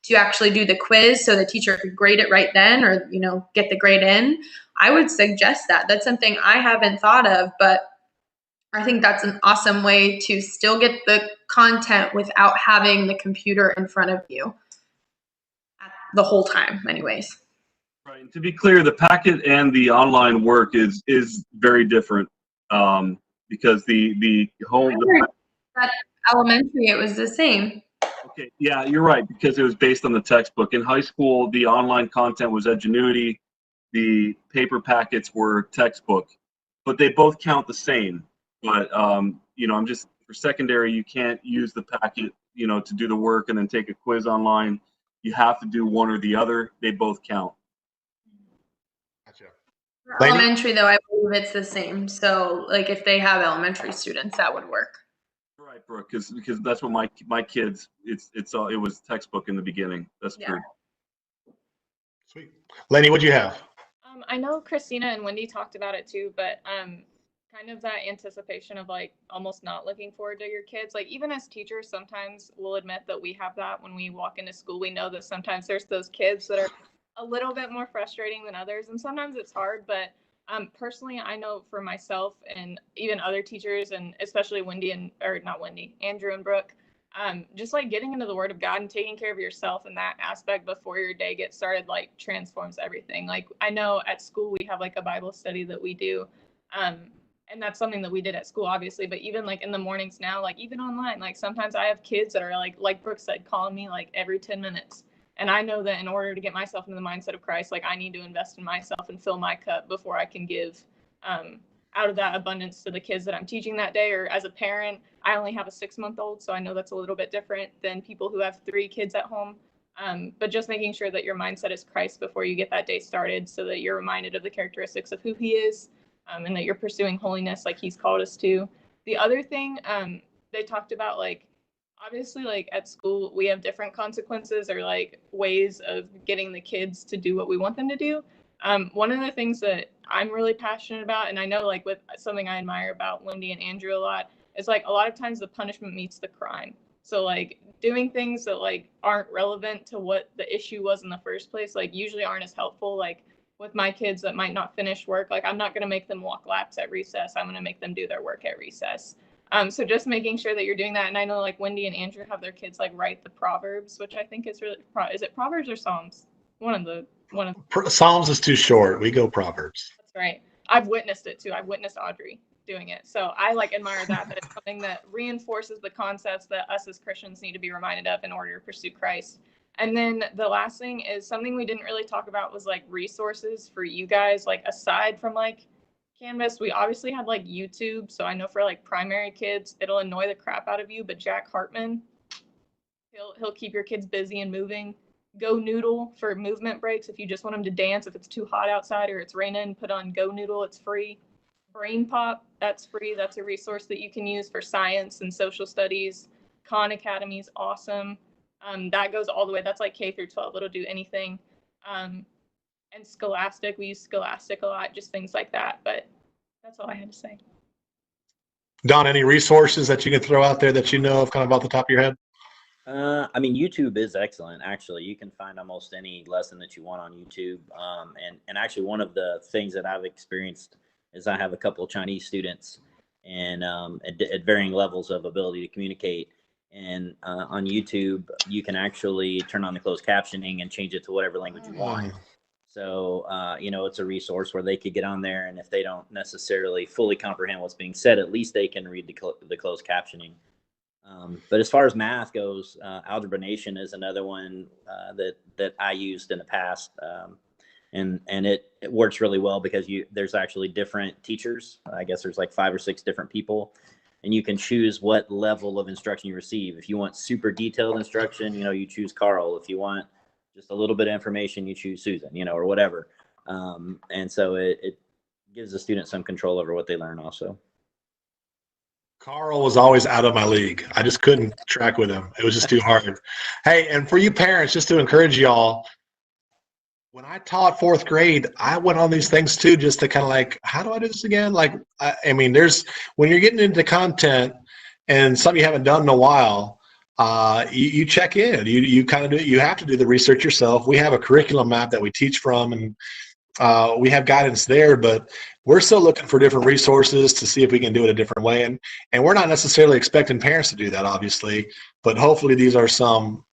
to actually do the quiz so the teacher could grade it right then, or, get the grade in, I would suggest that. That's something I haven't thought of, but I think that's an awesome way to still get the content without having the computer in front of you the whole time anyways. Right. And to be clear, the packet and the online work is very different, because the home. At elementary, it was the same. Okay, yeah, you're right, because it was based on the textbook. In high school, the online content was Edgenuity, the paper packets were textbook, but they both count the same. But I'm just, for secondary, you can't use the packet, to do the work and then take a quiz online. You have to do one or the other. They both count. Gotcha. For elementary, though, I believe it's the same. So, if they have elementary students, that would work. Right, Brooke, because that's what my kids, it was textbook in the beginning. That's true. Sweet. Lenny, what'd you have? I know Christina and Wendy talked about it too, but kind of that anticipation of almost not looking forward to your kids. Even as teachers, sometimes we'll admit that we have that when we walk into school. We know that sometimes there's those kids that are a little bit more frustrating than others, and sometimes it's hard. But personally, I know for myself and even other teachers, and especially Andrew and Brooke, just getting into the Word of God and taking care of yourself in that aspect before your day gets started transforms everything. I know at school we have a Bible study that we do. And that's something that we did at school, obviously, but even in the mornings now, even online, sometimes I have kids that are like Brooke said, calling me every 10 minutes. And I know that in order to get myself into the mindset of Christ, I need to invest in myself and fill my cup before I can give out of that abundance to the kids that I'm teaching that day. Or as a parent, I only have a 6-month-old, so I know that's a little bit different than people who have 3 kids at home. But just making sure that your mindset is Christ before you get that day started, so that you're reminded of the characteristics of who he is. And that you're pursuing holiness like he's called us to. The other thing they talked about, obviously, at school, we have different consequences or ways of getting the kids to do what we want them to do. One of the things that I'm really passionate about, and I know like with something I admire about Wendy and Andrew a lot, is like a lot of times the punishment meets the crime. So like doing things that like aren't relevant to what the issue was in the first place, like usually aren't as helpful. Like with my kids that might not finish work, like I'm not going to make them walk laps at recess. I'm going to make them do their work at recess. So just making sure that you're doing that. And I know like Wendy and Andrew have their kids like write the Proverbs, which I think is really, is it Proverbs or Psalms? One of the. Psalms is too short. We go Proverbs. That's right. I've witnessed it too. I've witnessed Audrey doing it. So I like admire that it's something that reinforces the concepts that us as Christians need to be reminded of in order to pursue Christ. And then the last thing is something we didn't really talk about was like resources for you guys, like aside from like Canvas, we obviously had like YouTube. So I know for like primary kids, it'll annoy the crap out of you, but Jack Hartman, he'll keep your kids busy and moving. Go Noodle for movement breaks. If you just want them to dance, if it's too hot outside or it's raining, put on Go Noodle. It's free. Brain Pop, that's free. That's a resource that you can use for science and social studies. Khan Academy is awesome. That goes all the way. That's like K through 12. It'll do anything. And Scholastic, we use Scholastic a lot, just things like that. But that's all I had to say. Don, any resources that you can throw out there that you know of kind of off the top of your head? I mean, YouTube is excellent. Actually, you can find almost any lesson that you want on YouTube. And actually, one of the things that I've experienced is I have a couple of Chinese students, and at varying levels of ability to communicate. And on YouTube, you can actually turn on the closed captioning and change it to whatever language you want. So, it's a resource where they could get on there, and if they don't necessarily fully comprehend what's being said, at least they can read the closed captioning. But as far as math goes, Algebra Nation is another one that I used in the past, and it works really well because there's actually different teachers. I guess there's like 5 or 6 different people, and you can choose what level of instruction you receive. If you want super detailed instruction, you choose Carl. If you want just a little bit of information, you choose Susan, or whatever. And so it gives the student some control over what they learn also. Carl was always out of my league. I just couldn't track with him. It was just too hard. Hey, and for you parents, just to encourage y'all, when I taught 4th grade, I went on these things too, just to kind of like, how do I do this again? Like, I mean, when you're getting into content and something you haven't done in a while, you check in. You kind of you have to do the research yourself. We have a curriculum map that we teach from, and we have guidance there, but we're still looking for different resources to see if we can do it a different way. And we're not necessarily expecting parents to do that, obviously, but hopefully these are some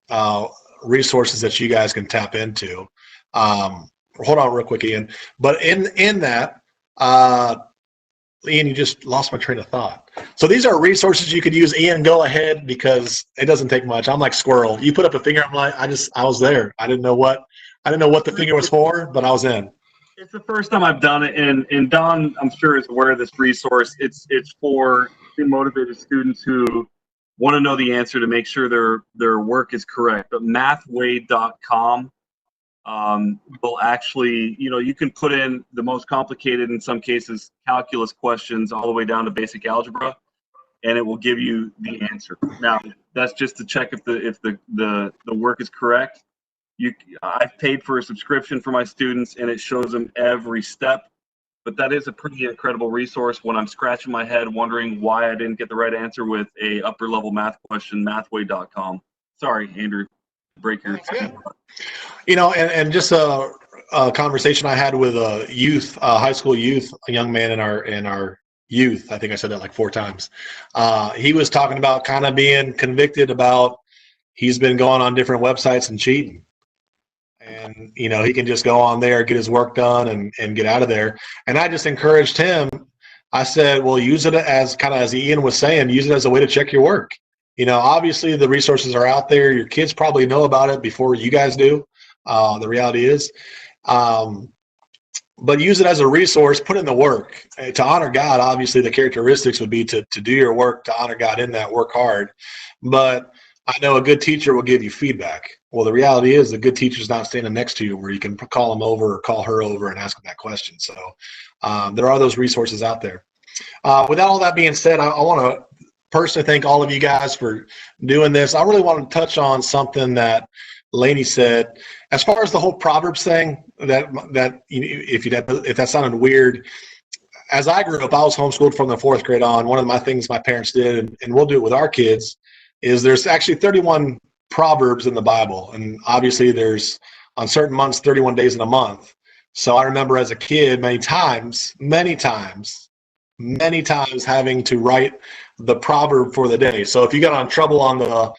resources that you guys can tap into. Hold on real quick, Ian. But in that, Ian, you just lost my train of thought. So these are resources you could use. Ian, go ahead, because it doesn't take much. I'm like Squirrel. You put up a finger, I'm like, I was there. I didn't know what the finger was for, but I was in. It's the first time I've done it, and Don, I'm sure, is aware of this resource. It's for motivated students who want to know the answer to make sure their work is correct. But mathway.com will actually, you can put in the most complicated, in some cases, calculus questions all the way down to basic algebra, and it will give you the answer. Now, that's just to check if the work is correct. I've paid for a subscription for my students, and it shows them every step. But that is a pretty incredible resource when I'm scratching my head wondering why I didn't get the right answer with a upper level math question. Mathway.com. Sorry, Andrew, break your. And just a conversation I had with a high school youth, a young man in our youth. I think I said that like 4 times. He was talking about kind of being convicted about he's been going on different websites and cheating. And, he can just go on there, get his work done and get out of there. And I just encouraged him. I said, well, use it as kind of, as Ian was saying, use it as a way to check your work. Obviously the resources are out there. Your kids probably know about it before you guys do. The reality is, but use it as a resource, put in the work to honor God. Obviously the characteristics would be to do your work, to honor God in that, work hard. But I know a good teacher will give you feedback. Well, the reality is the good teacher is not standing next to you where you can call him over or call her over and ask them that question. So there are those resources out there. With all that being said, I want to personally thank all of you guys for doing this. I really want to touch on something that Lainey said. As far as the whole Proverbs thing, if that sounded weird, as I grew up, I was homeschooled from the 4th grade on. One of my things my parents did, and we'll do it with our kids, is there's actually 31 Proverbs in the Bible. And obviously there's, on certain months, 31 days in a month. So I remember as a kid many times having to write the proverb for the day. So if you got on trouble on the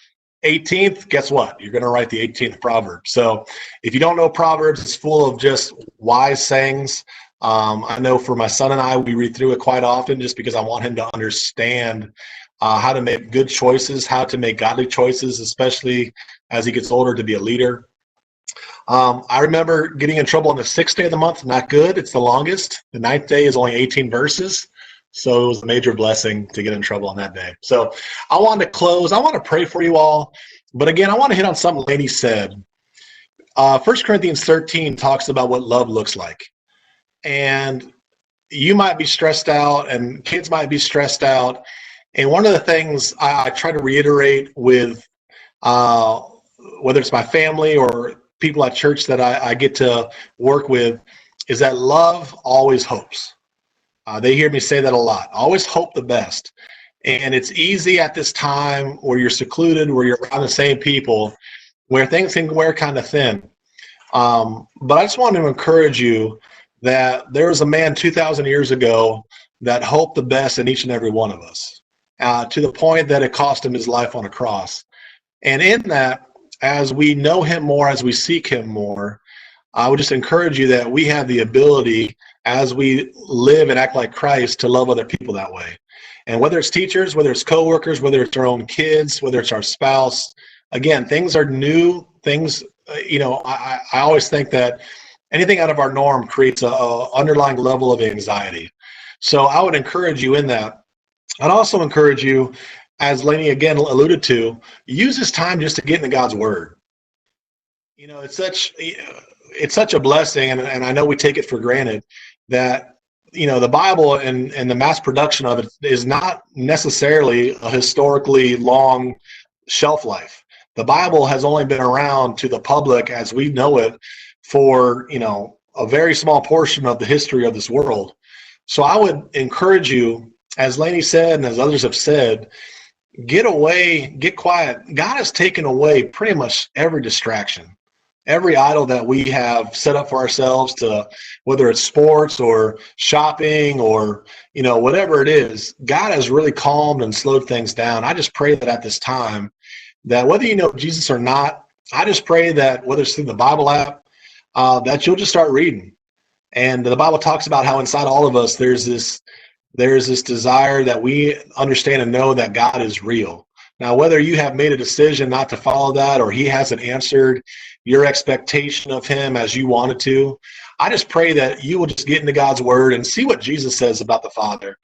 18th, guess what? You're going to write the 18th proverb. So if you don't know Proverbs, it's full of just wise sayings. I know for my son and I, we read through it quite often just because I want him to understand how to make good choices, how to make godly choices, especially as he gets older, to be a leader. I remember getting in trouble on the 6th day of the month. Not good. It's the longest. The 9th day is only 18 verses. So it was a major blessing to get in trouble on that day. So I wanted to close. I want to pray for you all. But again, I want to hit on something Lainey said. 1 Corinthians 13 talks about what love looks like. And you might be stressed out and kids might be stressed out. And one of the things I try to reiterate with whether it's my family or people at church that I get to work with is that love always hopes. They hear me say that a lot. Always hope the best. And it's easy at this time where you're secluded, where you're around the same people, where things can wear kind of thin. But I just want to encourage you that there was a man 2,000 years ago that hoped the best in each and every one of us, to the point that it cost him his life on a cross. And in that, as we know him more, as we seek him more, I would just encourage you that we have the ability, as we live and act like Christ, to love other people that way. And whether it's teachers, whether it's coworkers, whether it's our own kids, whether it's our spouse, again, things are new. Things, I always think that anything out of our norm creates a underlying level of anxiety. So I would encourage you in that. I'd also encourage you, as Lainey again alluded to, use this time just to get into God's word. It's such a blessing, and I know we take it for granted that the Bible and the mass production of it is not necessarily a historically long shelf life. The Bible has only been around to the public as we know it for a very small portion of the history of this world. So I would encourage you, as Lainey said and as others have said, get away, get quiet. God has taken away pretty much every distraction. Every idol that we have set up for ourselves, to whether it's sports or shopping or whatever it is, God has really calmed and slowed things down. I just pray that at this time, that whether you know Jesus or not, I just pray that whether it's through the Bible app, that you'll just start reading. And the Bible talks about how inside all of us there's this desire that we understand and know that God is real. Now, whether you have made a decision not to follow that, or he hasn't answered your expectation of him as you wanted to, I just pray that you will just get into God's word and see what Jesus says about the Father,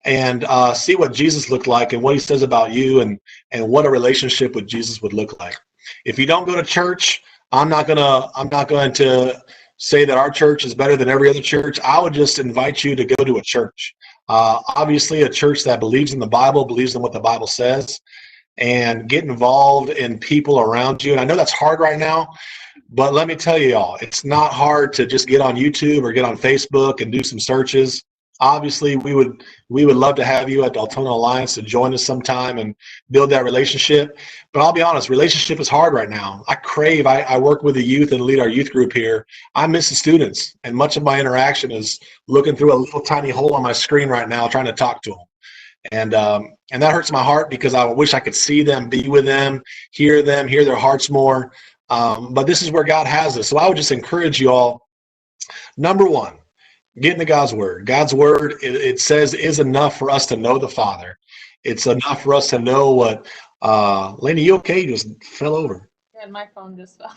and see what Jesus looked like and what he says about you, and what a relationship with Jesus would look like. If you don't go to church, I'm not going to say that our church is better than every other church. I would just invite you to go to a church. Obviously a church that believes in the Bible, believes in what the Bible says, and get involved in people around you. And I know that's hard right now, but let me tell you y'all, it's not hard to just get on YouTube or get on Facebook and do some searches. Obviously, we would love to have you at Deltona Alliance to join us sometime and build that relationship. But I'll be honest, relationship is hard right now. I work with the youth and lead our youth group here. I miss the students, and much of my interaction is looking through a little tiny hole on my screen right now trying to talk to them. And that hurts my heart, because I wish I could see them, be with them, hear their hearts more. But this is where God has us. So I would just encourage you all, number one, get into God's word. God's word, it says, is enough for us to know the Father. It's enough for us to know what, Lainey, you okay? You just fell over. Yeah, my phone just fell.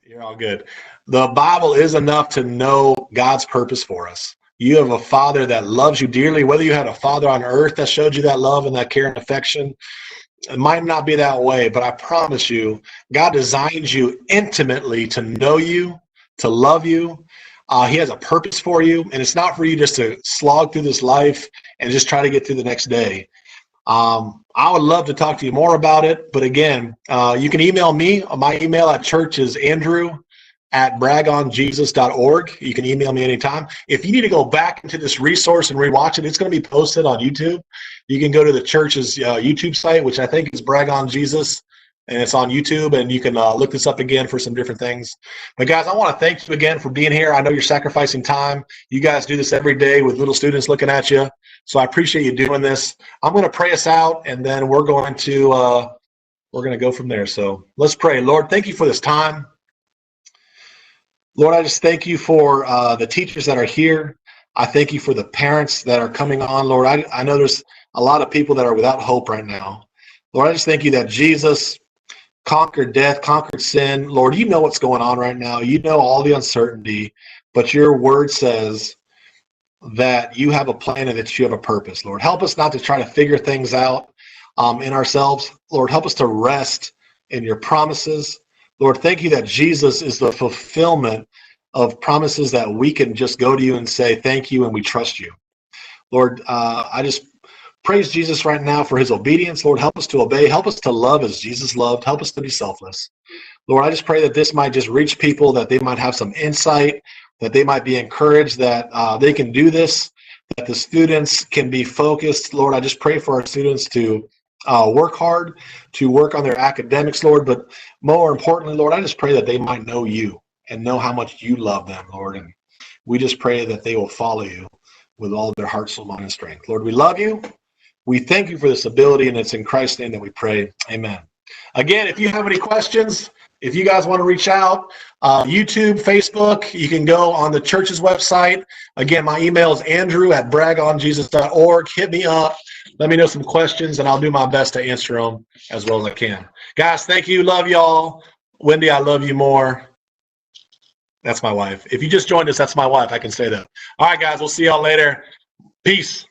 You're all good. The Bible is enough to know God's purpose for us. You have a Father that loves you dearly. Whether you had a father on earth that showed you that love and that care and affection, it might not be that way, but I promise you, God designed you intimately to know you, to love you. He has a purpose for you, and it's not for you just to slog through this life and just try to get through the next day. I would love to talk to you more about it. But again, you can email me. My email at church is andrew@bragonjesus.org. You can email me anytime. If you need to go back into this resource and rewatch it, it's going to be posted on YouTube. You can go to the church's YouTube site, which I think is Brag on Jesus, and it's on YouTube, and you can look this up again for some different things. But guys, I want to thank you again for being here. I know you're sacrificing time. You guys do this every day with little students looking at you, so I appreciate you doing this. I'm going to pray us out, and then we're going to go from there. So let's pray. Lord, thank you for this time. Lord, I just thank you for the teachers that are here. I thank you for the parents that are coming on. Lord, I know there's a lot of people that are without hope right now. Lord, I just thank you that Jesus conquered death, conquered sin. Lord, you know what's going on right now. You know all the uncertainty, but your word says that you have a plan and that you have a purpose. Lord, help us not to try to figure things out in ourselves. Lord, help us to rest in your promises. Lord, thank you that Jesus is the fulfillment of promises that we can just go to you and say thank you and we trust you. Lord, I just praise Jesus right now for his obedience. Lord, help us to obey. Help us to love as Jesus loved. Help us to be selfless. Lord, I just pray that this might just reach people, that they might have some insight, that they might be encouraged, that they can do this, that the students can be focused. Lord, I just pray for our students to work hard, to work on their academics, Lord. But more importantly, Lord, I just pray that they might know you and know how much you love them, Lord. And we just pray that they will follow you with all of their heart, soul, mind, and strength. Lord, we love you. We thank you for this ability, and it's in Christ's name that we pray. Amen. Again, if you have any questions, if you guys want to reach out, YouTube, Facebook, you can go on the church's website. Again, my email is andrew@bragonjesus.org. Hit me up. Let me know some questions, and I'll do my best to answer them as well as I can. Guys, thank you. Love y'all. Wendy, I love you more. That's my wife. If you just joined us, that's my wife. I can say that. All right, guys, we'll see y'all later. Peace.